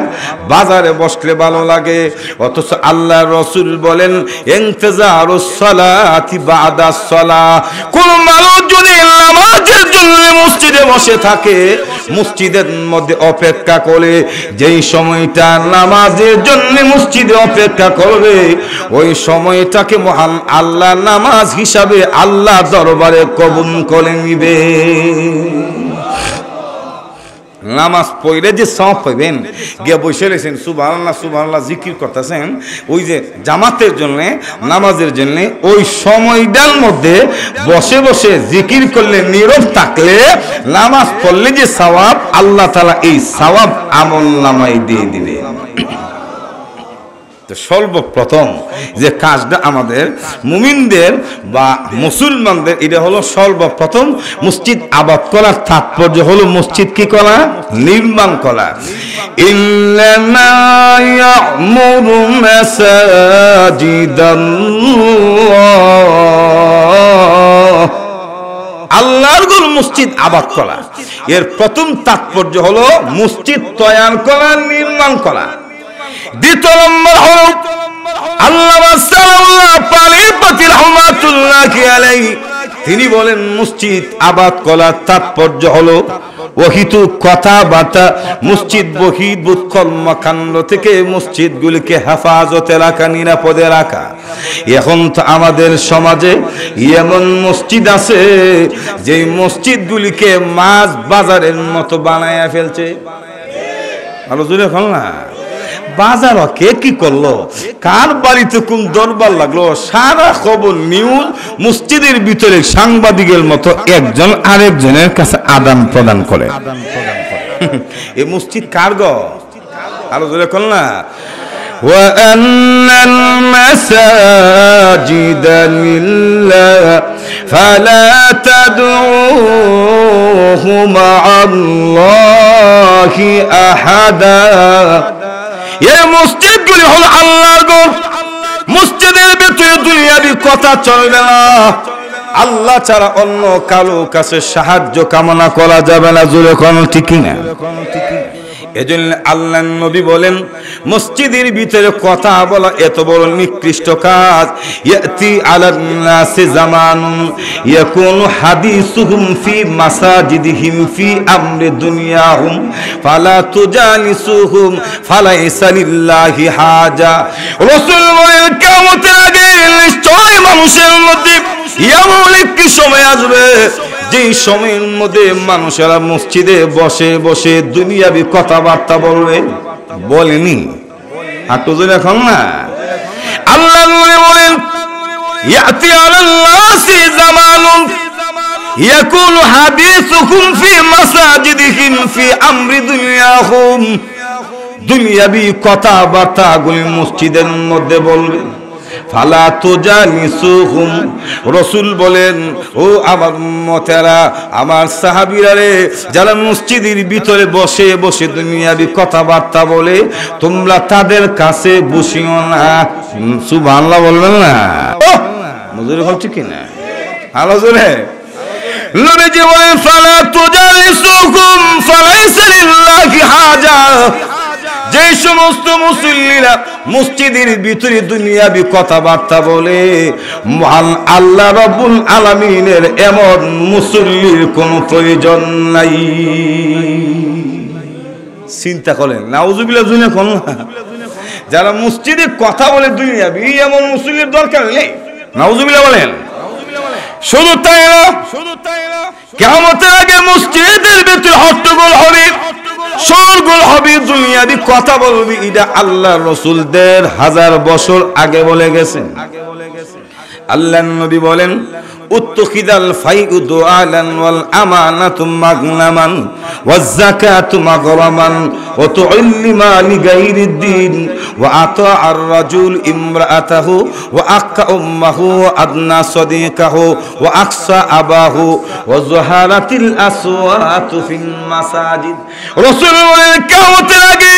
বাজারে বসলে ভালো লাগে। অথচ আল্লাহর রাসূল বলেন, ইনতিজারুস সালাতি বাদাস সালাহ। কোন মানুষ যদি নামাজের জন্য মসজিদে বসে থাকে, মসজিদের মধ্যে অপেক্ষা করে, যেই সময়টা নামাজের জন্য মসজিদে অপেক্ষা করবে, ওই সময়টাকে মহান আল্লাহ নামাজ হিসাবে আল্লাহ দরবারে কবুল করে নিবে। নামাজ পড়লে যে সওয়াব পাবেন, গিয়ে বসে রয়েছেন সুবহানাল্লাহ সুবহানাল্লাহ জিকির করতেছেন, ওই যে জামাতের জন্য নামাজের জন্য ওই সময়টার মধ্যে বসে বসে জিকির করলে, নীরব থাকলে, নামাজ পড়লে যে সওয়াব, আল্লাহ তাআলা এই সওয়াব আমল নামায় দিয়ে দিবে। তো সর্বপ্রথম যে কাজটা আমাদের মুমিনদের বা মুসলমানদের, এটা হলো সর্বপ্রথম মসজিদ আবাদ করার তাৎপর্য হলো মসজিদ কি করা? নির্মাণ করা। ইন্নামা ইয়া'মুরু মাসাজিদাল্লাহ, আল্লাহর ঘর মসজিদ আবাদ করা, এর প্রথম তাৎপর্য হলো মসজিদ তৈরি করা, নির্মাণ করা। দ্বিতীয় নম্বর হল আল্লামা সাল্লাল্লাহু আলাইহি রাহমাতুল্লাহি আলাইহি, তিনি বলেন মসজিদ আবাদ করার তাৎপর্য হলো অহিত কথাবার্তা, মসজিদ বহির্ভূত কর্মকাণ্ড থেকে মসজিদগুলিকে হেফাজতে রাখা, নিরাপদে রাখা। এখন তো আমাদের সমাজে এমন মসজিদ আছে যে মসজিদগুলিকে মাছ বাজারের মতো বানায়া ফেলছে। ভালো জোরে এখন না, বাজার কে কি করলো, কার বাড়িতে কোন দরবার লাগলো, সারা খবর নিউজ মসজিদের ভিতরে সাংবাদিকের মতো একজন আরেকজনের কাছে আদান প্রদান করে। এই মসজিদ কার গো? আরো জোরে কল না। وَأَنَّ الْمَسَاجِدَ لِلَّهِ فَلَا تَدْعُوهُ مَعَ اللَّهِ أَحَدًا। এই মসজিদগুলি হলো আল্লাহর ঘর। মসজিদের ভিতরে দুনিয়াবি কথা চলবে না, আল্লাহ ছাড়া অন্য কারো কাছে সাহায্য কামনা করা যাবে না। জোরে কোন ঠিক না? এজন্য আল্লাহর নবী বলেন মসজিদের ভিতরে কথা বলা এত বড় নিকৃষ্ট কাজ। ইয়াতি আলান নাসি জামানুন ইয়াকুনু হাদিসুহুম ফি মাসাজিদিহিম ফি আমরি দুনিয়াহুম ফালা তুজালিসুহুম ফালাইসা লিল্লাহি হাজা। রাসূল বলেন কিয়ামতের আগে নিশ্চয় মানুষের মধ্যে এমন একটি সময় আসবে যে সময়ের মধ্যে মানুষেরা মসজিদে বসে বসে দুনিয়াবি কথাবার্তা বলবে। বলেনি হাঁটু জোরে এখন না। আল্লাহ বলেন ইয়াতি আলান নাসি জামানুন ইয়াকুনু হাদিসুহুম ফি মাসাজিদিহিম ফি আমরি দুনিয়াহুম। দুনিয়াবি কথাবার্তাগুলি মসজিদের মধ্যে বলবে। ফালা তুজালিসুহুম, রাসূল বলেন ও আমার উম্মতেরা, আমার সাহাবীরা রে, যারা মসজিদের ভিতরে বসে বসে দুনিয়াবি কথাবার্তা বলে তোমরা তাদের কাছে বসিও না। সুবহানাল্লাহ বলবেন না? মুজুরি হচ্ছে কি না? আলো জোরে নবীজি বলেন ফালা তুজালিসুহুম ফালাইসা লিল্লাহি হাজা। যে সমস্ত মুসল্লিরা মসজিদের ভিতরে দুনিয়াবি কথাবার্তা বলে মহান আল্লাহ রাব্বুল আলামিনের এমন মুসল্লির কোনো প্রয়োজন নাই। চিন্তা করেন, নাউজুবিল্লাহ জুনে কোন যারা মসজিদে কথা বলে দুনিয়াবি এমন মুসল্লির দরকার নেই। নাউজুবিল্লাহ বলেন। শুধু তাই না, কিয়ামতের আগে মসজিদের ভিতরে হট্টগোল হবে, শোরগোল হবে, দুনিয়াবি কথা বলবি। এটা আল্লাহ রাসূল ১৫০০ বছর আগে বলে গেছেন। আল্লাহর নবী বলেন উত্তুখিদাল ফাইউ দুআলান ওয়াল আমানাতু মাগনামান ওয়াজ যাকাতু মাগরামান ওয়া তু'ল্লিমা লিগাইরিদ দ্বীন ওয়া আতা'আর রাজুল ইমরাআতাহু ওয়া আক্কা উম্মাহু ওয়া আদনা সাদিকাহু ওয়া আকসা আবাহু ওয়া যুহারাতিল আসওয়াতু ফিল মাসাজিদ। রাসূল বলেন কিয়ামতের আগে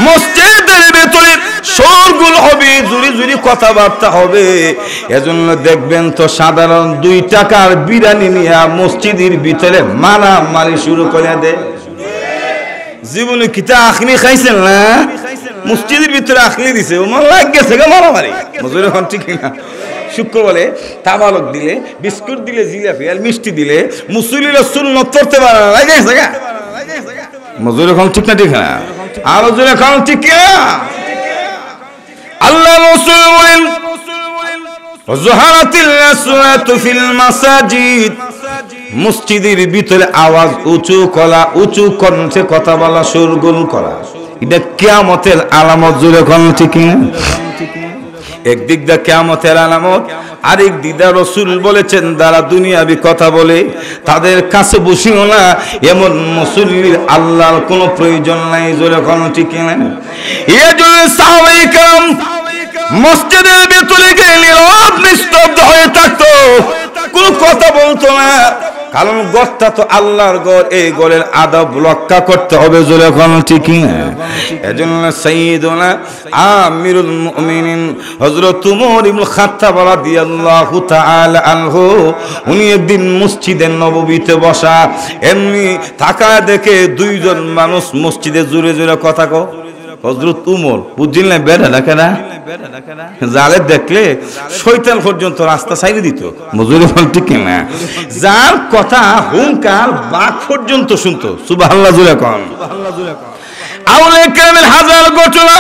মসজিদের ভিতরে শোরগোল হবে, জুরি জুরি কথাবার্তা হবে। এজন্য দেখবেন তো সাধারণ 2 টাকার বিরিয়ানি নিয়ে মসজিদের ভিতরে মারামারি শুরু করে দেয়। জীবনে কিতা আখনি খাইছেন না? মসজিদের ভিতরে আখনি দিছে, ও মন লাগছে গা মারামারি। মজুর এখন ঠিক না? শুক্র বলে তাবালক দিলে, বিস্কুট দিলে, জিলাপি আর মিষ্টি দিলে মুসল্লিরা সুন্নাত পড়তে পারে না, লাগছে গা। মজুর এখন ঠিক না? ঠিক না? আর মজুর এখন ঠিক না? আল্লাহ রাসূল বলেন যুহারাতিল আসওয়াতু ফিল মাসাজিদ। মসজিদের ভিতরে আওয়াজ উঁচু করা, উঁচু কণ্ঠে কথা বলা, শোরগোল করা, এটা কিয়ামতের আলামত। জোরে কোন ঠিক না? একদিক দা কিয়ামতের আলামত, আরেক দিক দা রাসূল বলেছেন যারা দুনিয়াবি কথা বলে তাদের কাছে বসিও না। এমন মুসল্লির আল্লাহর কোনো প্রয়োজন নাই। জোরে কোন ঠিক না? এজন্য সাহাবায়ে কেরাম মসজিদের ভিতরে গিয়ে নীরব নিস্তব্ধ হয়ে থাকতো, কোনো কথা বলতো না। কারণ ঘরটা তো আল্লাহর ঘর, এই ঘরের আদব রক্ষা করতে হবে। জোরে কোন ঠিক না? এজন্য সাইয়্যিদুনা আমিরুল মুমিনিন হযরত উমর ইবনে খাত্তাব রাদিয়াল্লাহু তাআলা আনহু, উনি একদিন মসজিদে নববীতে বসা, এমনি তাকায় দেখে 2 জন মানুষ মসজিদে জোরে জোরে কথা হযরত উমর বুঝলেন না বেড়া ডাকে না যারে দেখলে শয়তান পর্যন্ত রাস্তা ছাইড়ে দিত মজুরি বল ঠিক না যার কথা হুঙ্কার বাঘ পর্যন্ত শুনতো সুবহানাল্লাহ জুরে কোন আউলিয়া কেরামের হাজার ঘটনা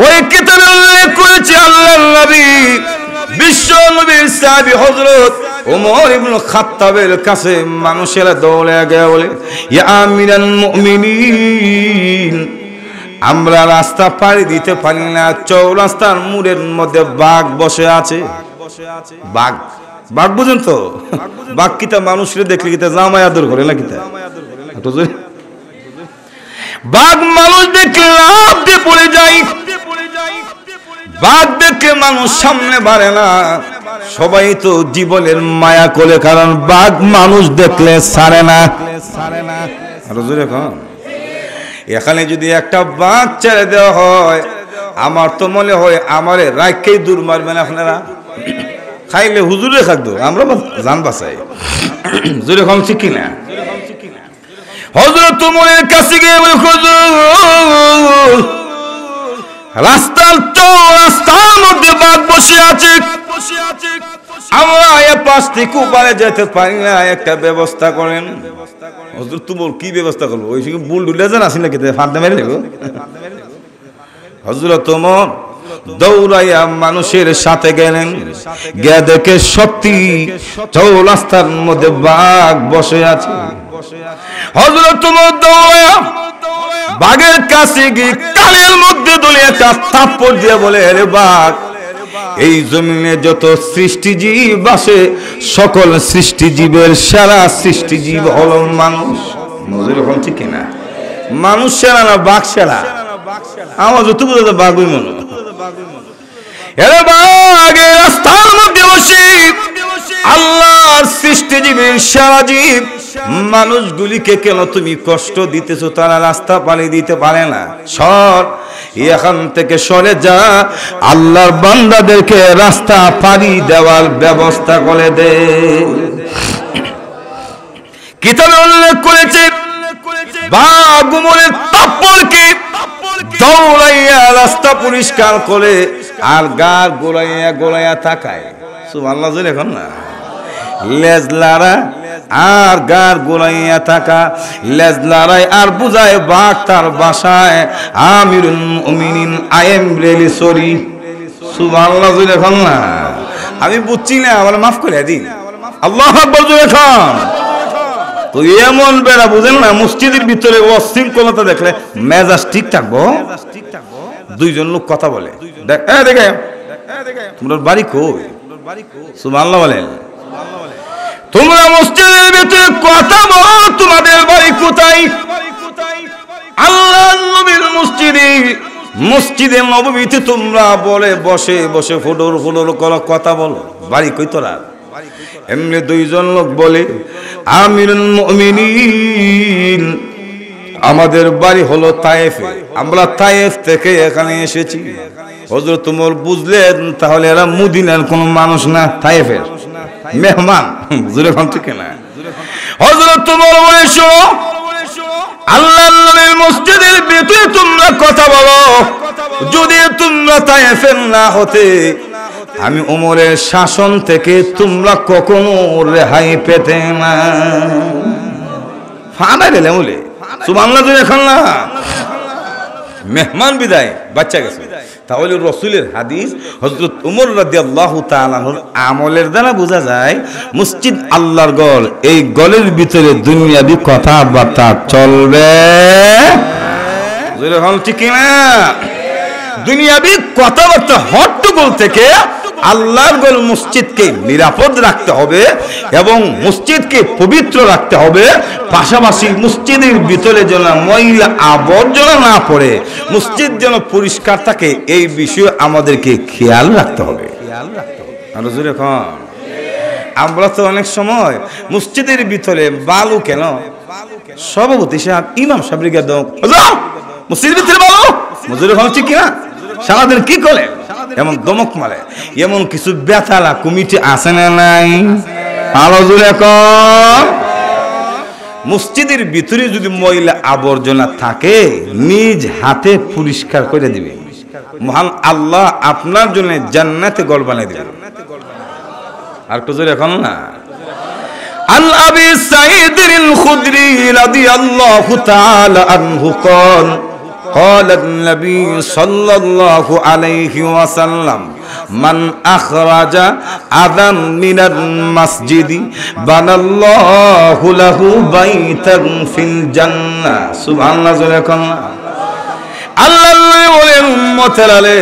ওই কিতাবে উল্লেখ করেছে আল্লাহর নবী বিশ্ব নবীর সাহাবী হযরত ওমর ইবনে খাত্তাবের কাছে মানুষেরা দৌড়ে গিয়ে বলে ইয়া আমিরাল মুমিনিন আমরা রাস্তা পাড়ি দিতে পারি না চৌরাস্তার মোড়ের মধ্যে বাঘ বসে আছে বাঘ বাঘ বুঝেন তো বাঘ কিটা মানুষের দেখলে কিটা জামাই আদর করে না কিটা বাঘ মানুষ দেখলে লাফ দিয়ে পড়ে যায় বাঘ দেখে মানুষ সামনে বাড়ে না সবাই তো জীবনের মায়া করে কারণ বাঘ মানুষ দেখলে ছাড়ে না এখানে যদি একটা বাঘ ছেড়ে দেওয়া হয় আমার তো মনে হয় আমারে রাখকেই দূর মারবেন আপনারা খাইলে হুজুরে খাদ্য আমরা জান বাঁচাই জোরে কম ঠিক কিনা হযরত ওমরের কাছে গিয়ে বলে হুজুর রাস্তার চৌরাস্তার মধ্যে বাঘ বসে আছে আমরা এ পাশ থেকে ওপারে যেতে পারি না একটা ব্যবস্থা করেন হযরত ওমর কি ব্যবস্থা করবো ওই সঙ্গে বুলডোজার আছে নাকি ফাঁদা মেরে দেবো হযরত ওমর দৌড়াইয়া মানুষের সাথে গেলেন গিয়ে দেখে সত্যি চৌরাস্তার মধ্যে বাঘ বসে আছে হযরত ওমর দৌড়াইয়া বাঘের কাছে গিয়ে কানের মধ্যে দলে একটা থাপ্পড় দিয়ে বলে আরে বাঘ এই জমিনে যত সৃষ্টিজীব আছে সকল সৃষ্টিজীবের সেরা সৃষ্টিজীব হলো মানুষ এরকম ঠিক কিনা মানুষ সেরা না বাঘ সেরা আমার যত বুঝতে বাঘই মনে এরে বাঘ রাস্তার মধ্যে বসে আল্লাহর সৃষ্টিজীবের সেরা জীব মানুষগুলিকে কেন তুমি কষ্ট দিতেছো তারা রাস্তা পাড়ি দিতে পারে না সর এখান থেকে সরে যা আল্লাহর বান্দাদেরকে রাস্তা পাড়ি দেওয়ার ব্যবস্থা করে দে কিতাবে উল্লেখ করেছে বাঘ ওমরের থাপ্পড়কে দৌড়াইয়া রাস্তা পরিষ্কার করে আর গা গোলাইয়া গোলাইয়া তাকায় সুবহানাল্লাহ জোরে এখন না লেজ লাড়া আর গার গোলাইয়া থাকা লেজ লড়াই আর বুঝায় বাঘ তার বাসায় আমিরুল মুমিনিন আই এম রিয়েলি সরি সুবহানাল্লাহ জোরে এখন না আমি বুঝছি না আমার মাফ করে দিন আল্লাহু আকবার জোরে খান তো এমন বেড়া বুঝেন না মসজিদের ভিতরে অশৃঙ্খলতা দেখলে মেজাজ ঠিক থাকবো দুইজন লোক কথা বলে দেখে তোমার বাড়ি কই সুবহানাল্লাহ বলেন তোমরা মসজিদের ভিতরে কথা বলো তোমাদের বাড়ি কোথায় আল্লাহর নবীর মসজিদে নববীতে তোমরা বলে বসে বসে ফুডর ফুডর করে কথা বলো বাড়ি কই তোরা এমনি দুইজন লোক বলে আমিরুল মুমিনিন আমাদের বাড়ি হলো তায়েফে আমরা তায়েফ থেকে এখানে এসেছি হযরত ওমর বুঝলেন তাহলে এরা মদিনার কোন মানুষ না তায়েফের মেহমান জোরে কোন ঠিক না হযরত ওমর বলেছো আল্লাহর নবীর মসজিদের ভিতরে তোমরা কথা বলো যদি তোমরা তায়েফের না হতে আমি ওমরের শাসন থেকে তোমরা কখনো রেহাই পেতে না ফানা দিলে বলে সুবহানাল্লাহ জোরে এখন না মেহমান বিদায় বাচ্চা গেছে তাহলে রাসূলের হাদিস হযরত ওমর রাদিয়াল্লাহু তাআলা আনহুর আমলের দ্বারা বোঝা যায় মসজিদ আল্লাহর ঘর এই ঘরের ভিতরে দুনিয়াবি কথাবার্তা চলবে যেরকম ঠিক না দুনিয়াবি কথাবার্তা হট্টগোল থেকে আল্লাহর ঘর মসজিদকে নিরাপদ রাখতে হবে এবং মসজিদকে পবিত্র রাখতে হবে পাশাপাশি মসজিদের ভিতরে যেন ময়লা আবর্জনা না পড়ে মসজিদ যেন পরিষ্কার থাকে এই বিষয়ে আমাদেরকে খেয়াল রাখতে হবে আর জোরে কোন আমরা তো অনেক সময় মসজিদের ভিতরে বালু কেন সভাপতি সাহেব ইমাম সাহেব কে দাও মসজিদের ভিতরে বালু মজুরি হচ্ছে ঠিক কিনা সারাদিন কি করে এমন দমক মারে এমন কিছু বেতালা কমিটি আছে না নাই আলো জুড়ে কম মসজিদের ভিতরে যদি ময়লা আবর্জনা থাকে নিজ হাতে পরিষ্কার করে দিবে, মহান আল্লাহ আপনার জন্য জান্নাতে ঘর বানিয়ে দিবেন। আর একটু জোরে এখন না। عن أبي سعيد الخدري رضي الله تعالى عنه قال قال النبي صلى الله عليه وسلم من أخرج أذى من المسجد بنى الله له بيتا في الجنة سبحان الله আল্লাহ বলেন উম্মতের আলে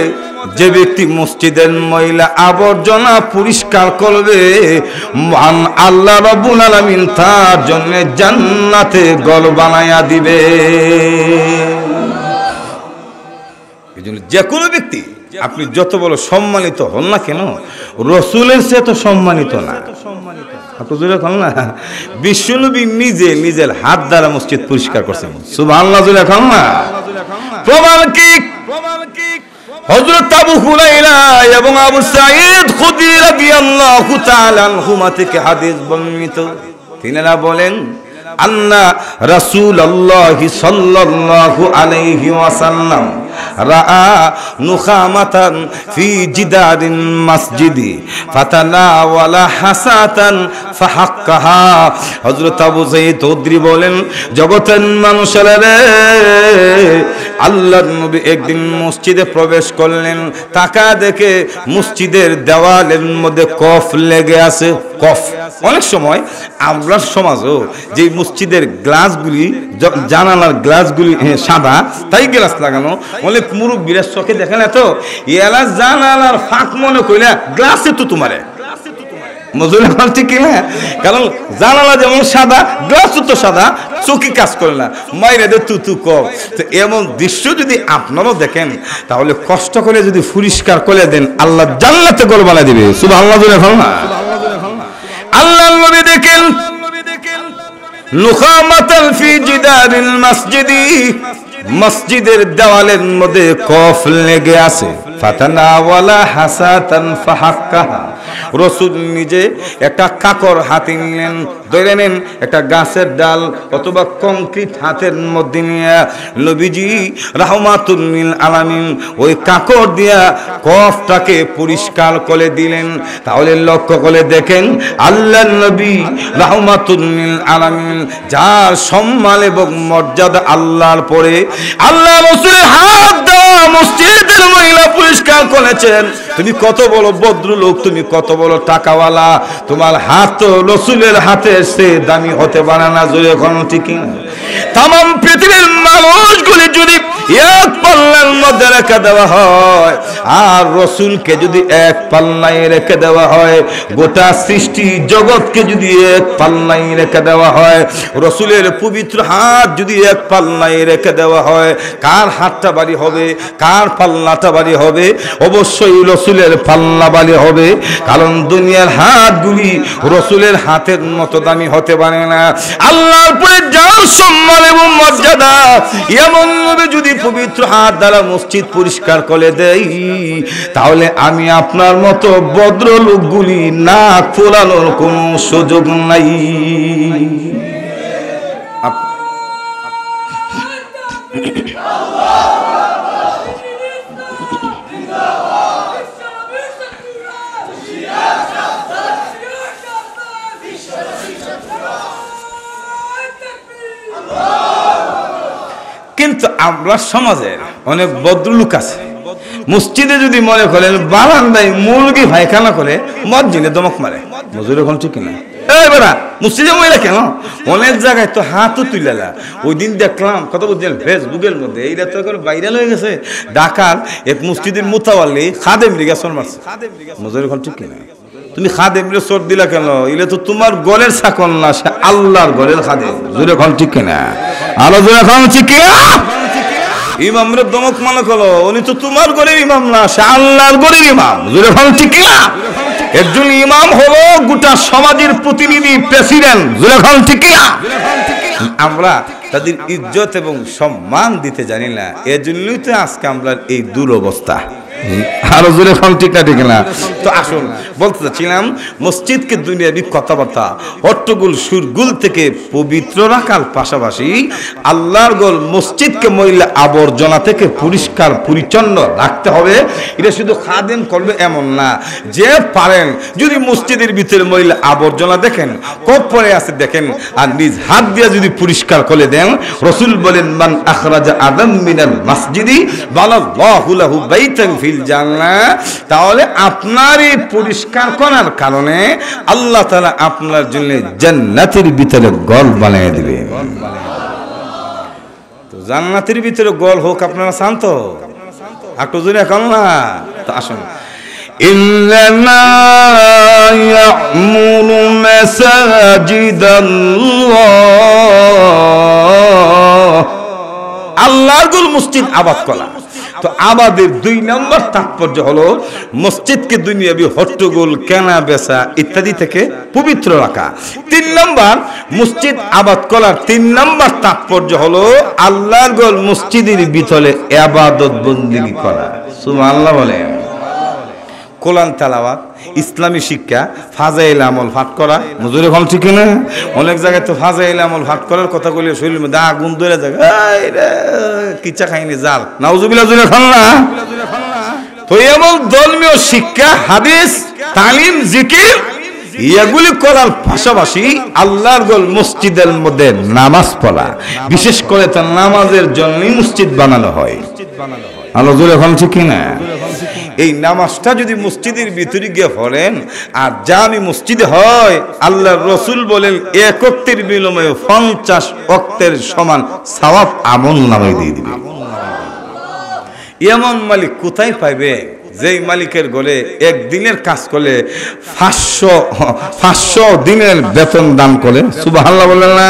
যে ব্যক্তি মসজিদের ময়লা আবর্জনা পরিষ্কার করবে মহান আল্লাহ রাব্বুল আলামিন তার জন্য জান্নাতে ঘর বানায়া দিবে। এজন্য যে কোনো ব্যক্তি আপনি যত বড় সম্মানিত হন না কেন রাসূলের চেয়ে তো সম্মানিত না। আপনি জোরে বলেন না। বিশ্বনবী নিজে নিজের হাত দ্বারা মসজিদ পরিষ্কার করছেন। সুবহানাল্লাহ জোরে বলেন না। প্রমাণ কি? হযরত আবু হুরায়রা এবং আবু সাঈদ খুদরি রাদিয়াল্লাহু তাআলা আনহুমা থেকে হাদিস বর্ণিত। তিনারা বলেন আন্না রাসূলুল্লাহ সাল্লাল্লাহু আলাইহি ওয়াসাল্লাম রাআ নুখামাতান ফি জিদারিন মাসজিদি ফাতানাওয়ালা হাসাতান ফাহাক্কাহা। হযরত আবু সাঈদ খুদরি বলেন জগতের মানুষেরা রে, আল্লাহর নবী একদিন মসজিদে প্রবেশ করলেন, তাকা দেখে মসজিদের দেওয়ালের মধ্যে কফ লেগে আছে। কফ অনেক সময় আমরা সমাজও যে মসজিদের গ্লাসগুলি জানালার গ্লাসগুলি সাদা তাই গ্লাস লাগানো, অনেক মুরব্বীরা চোখে দেখে না তো এলা জানালার ফাঁক মনে কইলা গ্লাসে তো তোমারে মজুর ঠিক না, কারণ জানালা যেমন সাদা গ্লাসও তো সাদা, চোখে কাজ করে না মাইরে দে তু কম। তো এমন দৃশ্য যদি আপনারাও দেখেন তাহলে কষ্ট করে যদি পরিষ্কার করে দেন আল্লাহ জান্নাতে ঘর বানিয়ে দিবে। সুবহানাল্লাহ বলেন না। আল্লাহর নবী দেখেন নুখামাতাল ফি জিদারিল মসজিদি, মসজিদের দেওয়ালের মধ্যে কফ লেগে আছে। ফাতানাওয়ালা হাসাতান ফাহাক্কাহা, রাসূল নিজে একটা কাকড় হাতে নিলেন, ধরে নেন একটা গাছের ডাল অথবা কংক্রিট হাতের মধ্যে নিয়ে নবীজি রাহমাতুল লিল আলামিন ওই কাকড় দিয়া কফটাকে পরিষ্কার করে দিলেন। তাহলে লক্ষ্য করে দেখেন আল্লাহর নবী রাহমাতুল লিল আলামিন যার সম্মান এবং মর্যাদা আল্লাহর পরে আল্লাহ রাসূলের হাত দেওয়া মসজিদের ময়লা পরিষ্কার করেছেন। তুমি কত বড় ভদ্রলোক, তুমি কত বড় টাকাওয়ালা, তোমার হাত তো রাসূলের হাতে সে দামি হতে পারে না। জোরে কোন ঠিক না? तमाम পৃথিবীর মানুষগুলি যদি এক পাল্লার মধ্যে রেখে দেওয়া হয় আর রাসূলকে যদি এক পাল্লায় রেখে দেওয়া হয়, গোটা সৃষ্টি জগৎকে যদি এক পাল্লায় রেখে দেওয়া হয়, রাসূলের পবিত্র হাত যদি এক পাল্লায় রেখে দেওয়া হয়, কার হাতটা ভারী হবে, কার পাল্লাটা ভারী হবে? অবশ্যই রাসূলের পাল্লা ভারী হবে, কারণ দুনিয়ার হাতগুলি রাসূলের হাতের মতো দামি হতে পারে না। আল্লাহর পরে যার সম্মান এবং মর্যাদা, এমন নবী যদি পবিত্র হাত দ্বারা মসজিদ পরিষ্কার করে দেই, তাহলে আমি আপনার মতো ভদ্রলোকগুলি না খোলানোর কোনো সুযোগ নাই। কিন্তু আমরা সমাজের অনেক ভদ্রলোক আছে, মসজিদে যদি মনে করেন বারান্দায় মুরগি পায়খানা করে মসজিদে দমক মারে। মজুর এখন ঠিক কিনা? এবারা মসজিদে মহিলা কেন অনেক জায়গায় তো হাতও তুলেলা। ওই দিন দেখলাম কত বুঝলেন ফেসবুকের মধ্যে, এইটা তো এখন ভাইরাল হয়ে গেছে, ঢাকার এক মসজিদের মুতাওয়াল্লি খাদেম রিগা সর মারছে। মজুর এখন ঠিক কিনা? তুমি খাদেম রে চোট দিলা কেন? এলে তো তোমার ঘরের চাকর না, সে আল্লাহর ঘরের খাদেম। জোরে এখন ঠিক কিনা? আলো জোরে এখন ঠিক কিনা? ইমামরে দমক মনে করো, উনি তো তোমার ঘরের ইমাম না, সে আল্লাহর ঘরের ইমাম। জোরে এখন ঠিক কিনা? একজন ইমাম হলো গোটা সমাজের প্রতিনিধি, প্রেসিডেন্ট। জোরে এখন ঠিক কিনা? আমরা তাদের ইজ্জত এবং সম্মান দিতে জানি না, এজন্যই তো আজকে আমরা এই দুরবস্থা। আরো জোরে এখন ঠিক না ঠিক না। তো আসুন বলতে চাচ্ছিলাম মসজিদকে দুনিয়াবি কথাবার্তা হট্টগোল সুরগুল থেকে পবিত্র রাখার পাশাপাশি আল্লাহর ঘর মসজিদকে ময়লা আবর্জনা থেকে পরিষ্কার পরিচ্ছন্ন রাখতে হবে। এটা শুধু খাদেম করবে এমন না, যে পারেন যদি মসজিদের ভিতরে ময়লা আবর্জনা দেখেন কপ পরে আছে দেখেন আর নিজ হাত দিয়ে যদি পরিষ্কার করে দেন, রাসূল বলেন মান আখরাজা আদম মিনাল মসজিদি বালাল্লাহু লাহু বাইতান ফিল জান্নাহ, তাহলে আপনার এই পরিষ্কার করার কারণে আল্লাহ তাআলা আপনার জন্য জান্নাতের ভিতরে ঘর বানিয়ে দিবেন। তো জান্নাতের ভিতরে ঘর হোক আপনারা চান তো? একটু জোরে এখন না। তো আসুন ইন্নামা ইয়া'মুরু মাসাজিদাল্লাহ, আল্লাহর ঘর মসজিদ আবাদ করা। তো আবাদের 2 নম্বর তাৎপর্য হলো মসজিদকে দুনিয়াবি হট্টগোল কেনা বেচা ইত্যাদি থেকে পবিত্র রাখা। 3 নম্বর মসজিদ আবাদ করার 3 নম্বর তাৎপর্য হলো আল্লাহর ঘর মসজিদের ভিতরে ইবাদত বন্দেগী করা। সুবহানাল্লাহ বলেন। কোরআন তেলাওয়াত, ইসলামী শিক্ষা, ফাজাইল আমল পাঠ করা। মজুরি এখন ঠিক না? অনেক জায়গায় তো ফাজাইল আমল পাঠ করার কথা বলে শরীরের মধ্যে আগুন ধরে যায়, কিচ্ছা খাইনি জাল নাউজুবিল্লাহ জুরে খান না। তো এমন ধর্মীয় শিক্ষা, হাদিস, তালিম, জিকির এগুলি করার পাশাপাশি আল্লাহর ঘর মসজিদের মধ্যে নামাজ পড়া, বিশেষ করে তার নামাজের জন্যই মসজিদ বানানো হয়। আল্লাহ জুরে এখন ঠিক না? এই নামাজটা যদি মসজিদের ভিতরে গিয়ে পড়েন আর জামি মসজিদে হয়, আল্লাহর রাসূল বলেন 1 ওয়াক্তের বিনিময়ে 50 ওয়াক্তের সমান সওয়াব আমলনামায় দিয়ে দিবে। এমন মালিক কোথায় পাইবে যেই মালিকের ঘরে একদিনের কাজ করলে 500 দিনের বেতন দান করে? সুবহানাল্লাহ বলেন না?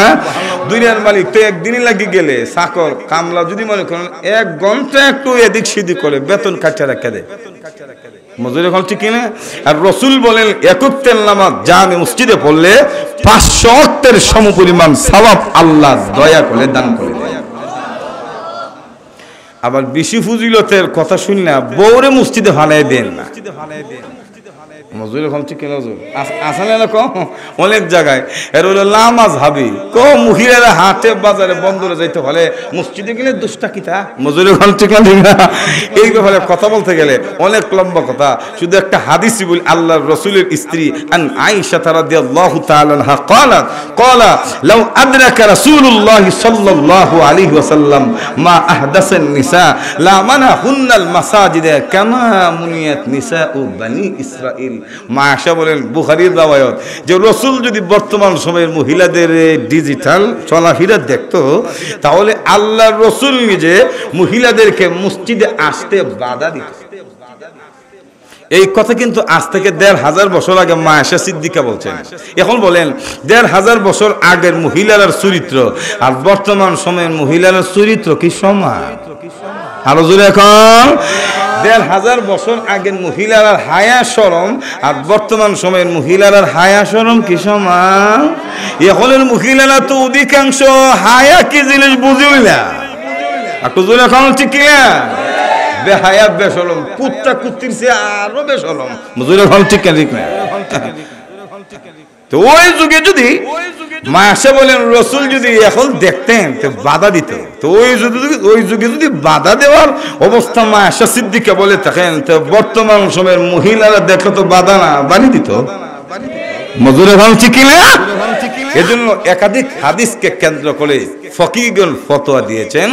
দুনিয়ার মালিক তো একদিনই লাগি গেলে চাকর কামলা যদি মনে করেন 1 ঘন্টা একটু এদিক সেদিক করে বেতন কাটতে রাখা দেয়। মজুরি এখন ঠিক না? আর রাসূল বলেন 1 ওয়াক্তের নামাজ জামি মসজিদে পড়লে 500 ওয়াক্তের সমপরিমাণ সওয়াব আল্লাহ দয়া করে দান করে দেয়। আবার বেশি ফজিলতের কথা শুনি না, বউরে মসজিদে ভালাই দেন না। মজুরি এখন ঠিক না? আসলে না কম অনেক জায়গায় এর হলো নামাজ হাবি কম মহিলারা হাটে বাজারে বন্দরে যাইতে হলে মসজিদে গেলে দুষ্টা কিতা। মজুরি এখন ঠিক না? এই ব্যাপারে কথা বলতে গেলে অনেক লম্বা কথা, শুধু একটা হাদিসই বলি। আল্লাহর রাসূলের স্ত্রী আন আয়েশা রাদিয়াল্লাহু তাআলা আনহা ক্বালাত ক্বালা লাউ আদরাকা রাসূলুল্লাহ সাল্লাল্লাহু আলাইহি ওয়াসাল্লাম মা আহদাসান নিসা লা মানাহুন্নাল মাসাজিদ কামা মুনিয়াত নিসাউ বনি ইসরাইল। মা আয়েশা বলেন, বুখারীর রওয়ায়াত, যে রাসূল যদি বর্তমান সময়ের মহিলাদের ডিজিটাল চলাফেরা দেখতো তাহলে আল্লাহর রাসূল নিজে মহিলাদেরকে মসজিদে আসতে বাধা দিত। এই কথা কিন্তু আজ থেকে 1500 বছর আগে মা আয়েশা সিদ্দিকা বলছেন। এখন বলেন 1500 বছর আগের মহিলার চরিত্র আর বর্তমান সময়ের মহিলার চরিত্র কি সমান? আরো জোরে এখন 1500 বছর আগের মহিলার হায়া শরম আর বর্তমান সময়ের মহিলার হায়া শরম কি সমান? এখনের মহিলারা তো অধিকাংশ হায়া কি জিনিস বুঝিই না। একটু জোরে এখন ঠিক কিনা? বেহায়া বেশরম, কুত্তা কুত্তির চেয়ে আরো বেশরম। জোরে এখন ঠিক না? তো ওই যুগে যদি মা আয়েশা বলেন রাসূল যদি এখন দেখতেন তো বাধা দিত। তো ওই যুগে যদি বাধা দেওয়ার অবস্থা মা আয়েশা সিদ্দিকা বলে থাকেন, তো বর্তমান সময়ের মহিলারা দেখলে তো বাধা না বাড়ি দিত। মজুরে ভালো ঠিক না? এজন্য একাধিক হাদিসকে কেন্দ্র করে ফকিহগণ ফতোয়া দিয়েছেন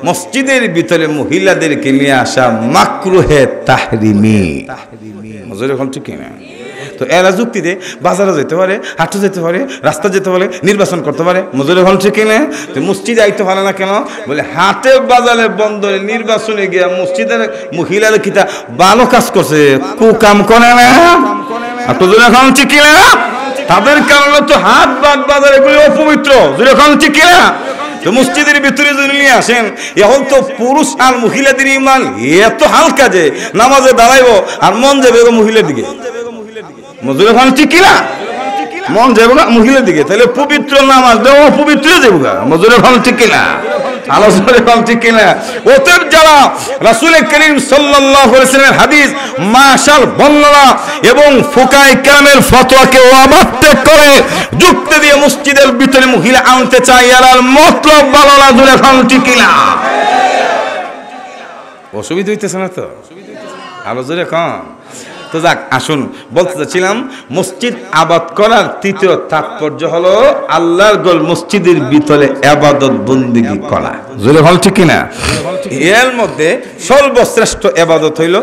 মসজিদের ভিতরে মহিলাদেরকে নিয়ে আসা মাকরুহে তাহরিমি। মজুরে ভালো ঠিক না? তো এরা যুক্তিতে বাজারে যেতে পারে, হাঁটতে যেতে পারে, রাস্তা যেতে পারে, নির্বাচন করতে পারে। মজুরি ভালো ঠিক না? তো মসজিদে আইতে পারে না কেন? বলে হাটে বাজারে বন্দরে নির্বাচনে গিয়া মসজিদের মহিলারা কিতা ভালো কাজ করছে, কুকাম করে না। তো এখন ঠিক না? তাদের কারণে তো হাট বাট বাজার এগুলি অপবিত্র। এখন ঠিক না? তো মসজিদের ভিতরে যদি নিয়ে আসেন, এখন তো পুরুষ আর মহিলাদের ইমান এত হালকা যে নামাজে দাঁড়াইবো আর মন যাবে মহিলার দিকে। মজুরি ভালো ঠিক কিনা? মন যাবো না মহিলার দিকে, তাহলে পবিত্র নামাজ দেওয়া অপবিত্র যাবো গা। মজুরি ভালো ঠিক কিনা? আলোচনা কম ঠিক কিনা? অতএব যারা রাসূল করিম সাল্লাল্লাহু আলাইহি ওয়াসাল্লামের হাদিস মাশাল বর্ণনা এবং ফুকায়ে কেরামের ফতোয়াকে অবাধ্য করে যুক্তি দিয়ে মসজিদের ভিতরে মহিলা আনতে চায়, এর মতলব ভালো না, জোরে কম ঠিক কিনা? অসুবিধা হইতেছে না তো? আলো জোরে কম। তো যাক, আসুন বলতে চাচ্ছিলাম মসজিদ আবাদ করার তৃতীয় তাৎপর্য হলো আল্লাহর ঘর মসজিদের ভিতরে ইবাদত বন্দেগী করা। জোরে বল ঠিক কিনা? এর মধ্যে সর্বশ্রেষ্ঠ ইবাদত হইল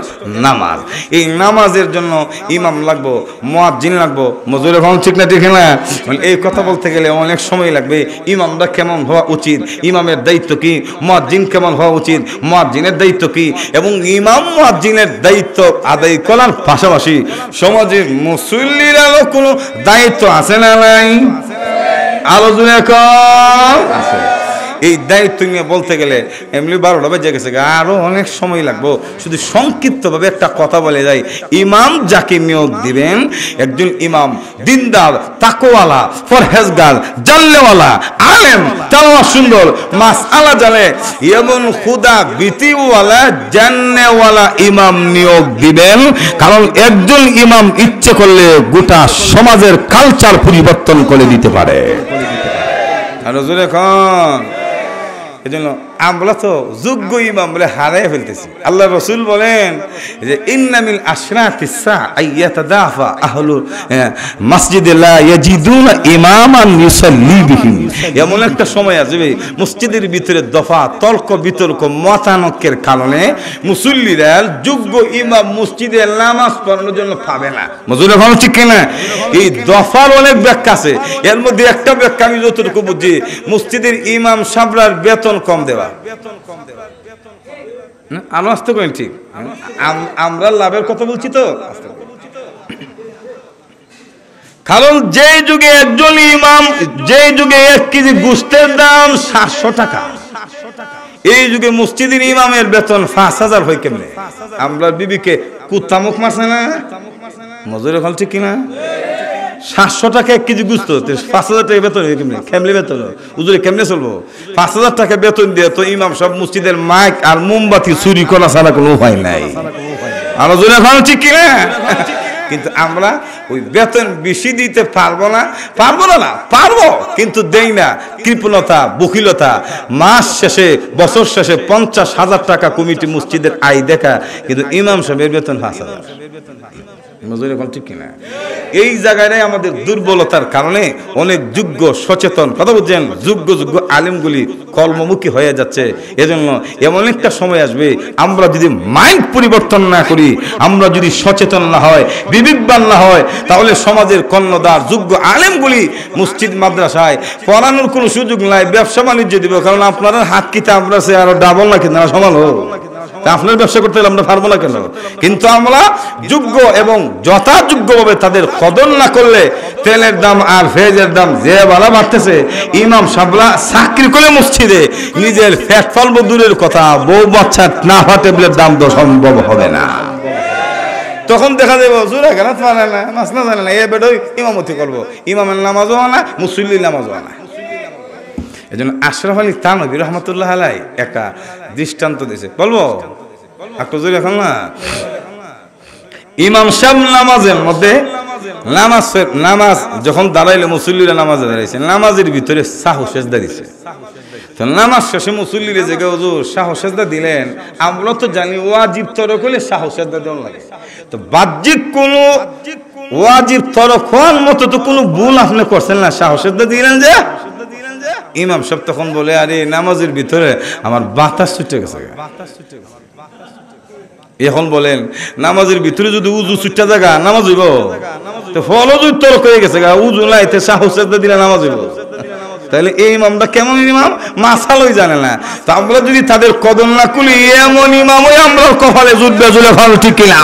নামাজ। এই নামাজের জন্য ইমাম লাগবো, মুয়াজ্জিন লাগবো। জোরে বল ঠিক না? ঠিক না? এই কথা বলতে গেলে অনেক সময় লাগবে। ইমামরা কেমন হওয়া উচিত, ইমামের দায়িত্ব কি, মুয়াজ্জিন কেমন হওয়া উচিত, মুয়াজ্জিনের দায়িত্ব কি, এবং ইমাম মুয়াজ্জিনের দায়িত্ব আদায় করার পাশাপাশি সমাজের মুসল্লিরারও কোনো দায়িত্ব আছে না নাই? আলোচনা কম আছে। এই দায়িত্ব নিয়ে বলতে গেলে এমনি 12টা বেজে গেছে, আরো অনেক সময় লাগবো। শুধু সংক্ষিপ্তভাবে একটা কথা বলে যাই, ইমাম যাকে নিয়োগ দিবেন, একজন ইমাম দিনদার, তাকওয়ালা, পরহেজগার, জানলেওয়ালা, আলেম, তেলাওয়াত সুন্দর, মাসআলা জানে এবং খুদা ভীতিওয়ালা, জান্নেওয়ালা ইমাম নিয়োগ দিবেন। কারণ একজন ইমাম ইচ্ছে করলে গোটা সমাজের কালচার পরিবর্তন করে দিতে পারে। আর জোরে খান, এজন্য আমরা তো যোগ্য ইমাম বলে হারাই ফেলতেছি। আল্লাহ রাসূল বলেন যে ইন্না মিন আশরাতিস সাআ আইয়াতাদাফা আহলু মাসজিদে লা ইয়াজিদুনা ইমামান ইউসাল্লি বিহিম। এমন একটা সময় আসবে মসজিদের ভিতরে দফা তর্ক বিতর্ক মতানৈক্যের কারণে মুসল্লিরা যোগ্য ইমাম মসজিদে নামাজ পড়ানোর জন্য পাবে না। মজুরে ভালো ঠিক কিনা? এই দফার অনেক ব্যাখ্যা আছে, এর মধ্যে একটা ব্যাখ্যা আমি যতটুকু বুঝি, মসজিদের ইমাম সাহেবরার বেতন কম দেওয়া। আস্তে করেন, ঠিক আমরা লাভের কথা বলছি তো। কারণ যে যুগে একজন ইমাম, যে যুগে 1 কেজি গোশতের দাম 700 টাকা, এই যুগে মসজিদের ইমামের বেতন 5000 হয় কেমনে? আমরা বিবিকে কুত্তামুখ মারছে না? মজুরি হল ঠিক কিনা? 700 টাকা 1 কেজি গোশত, 5000 টাকা বেতন কেমনে? কেমনে বেতন উজুরে কেমনে চলবো? 5000 টাকা বেতন দিয়ে তো ইমাম সব মসজিদের মাইক আর মোমবাতি চুরি করা ছাড়া কোনো উপায় নাই। আলোচনা ভালো ঠিক কিনা? কিন্তু আমরা ওই বেতন বেশি দিতে পারবো না, পারবো কিন্তু দেই না। কৃপণতা, বকিলতা, মাস শেষে বছর শেষে 50,000 টাকা কমিটি মসজিদের আয় দেখা, কিন্তু ইমাম সাহেবের বেতন 5000। মজুরি এখন ঠিক কিনা? এই জায়গায় আমাদের দুর্বলতার কারণে অনেক যোগ্য সচেতন, কথা বুঝছেন, যোগ্য আলেমগুলি কর্মমুখী হয়ে যাচ্ছে। এজন্য এমন একটা সময় আসবে, আমরা যদি মাইন্ড পরিবর্তন না করি, আমরা যদি সচেতন না হয়, বিবেকবান না হয়, তাহলে সমাজের কর্ণধার যোগ্য আলেমগুলি মসজিদ মাদ্রাসায় পড়ানোর কোনো সুযোগ নাই, ব্যবসা বাণিজ্য দিব। কারণ আপনারা হাত কিতে আমরা সে আরো ডাবল না কিনা সমান হোক, আপনার ব্যবসা করতে গেলে আমরা পারবো না কেন? কিন্তু আমরা যোগ্য এবং যথাযোগ্যভাবে তাদের কদর না করলে তেলের দাম আর ফেজের দাম যে বাড়া বাড়তেছে, ইমাম সাহেবরা চাকরি করে মসজিদে নিজের ফ্যাট ফলব দূরের কথা, বউ বাচ্চা না টেবিলের দাম তো সম্ভব হবে না। তখন দেখা যাবে জোরে কেন জানে না, নাচ না জানে না, এ বেডই ইমামতি করবো, ইমামের নামাজও আনা, মুসল্লির নামাজও আনা। এই জন্য আশরাফ আলী থানভী রহমতুল্লাহ আলাই একটা দৃষ্টান্ত দিয়েছে, বলবো একটু জোরে এখন না। ইমাম সাহেব নামাজের মধ্যে নামাজ যখন দাঁড়াইলে মুসল্লিরা নামাজে দাঁড়াইছে, নামাজের ভিতরে সাহু সেজদা দিছে। তো নামাজ শেষে মুসল্লিরা জেগে হুজুর সাহু সেজদা দিলেন, আমরা তো জানি ওয়াজিব তরক হলে সাহু সেজদা দেওয়া লাগে। তো বাহ্যিক কোনো ওয়াজিব তরক হওয়ার মতো তো কোনো ভুল আপনি করছেন না, সাহু সেজদা দিলেন যে। ইমাম সাহেব তখন বলে, আরে নামাজের ভিতরে আমার বাতাস ছুটে গেছে। এখন বলেন নামাজের ভিতরে যদি উজু ছুটটা জায়গা নামাজ হইব, তো ফলজ তরক হয়ে গেছে, উজু লাইতে সাহু সেজদা দিলে নামাজ হইব। তাহলে এই ইমামটা কেমন ইমাম? মাসালই জানে না। তো আমরা যদি তাদের কদর না করি, এমন ইমামই আমরা কপালে জুটবে, জুলে ভালো ঠিক কিনা?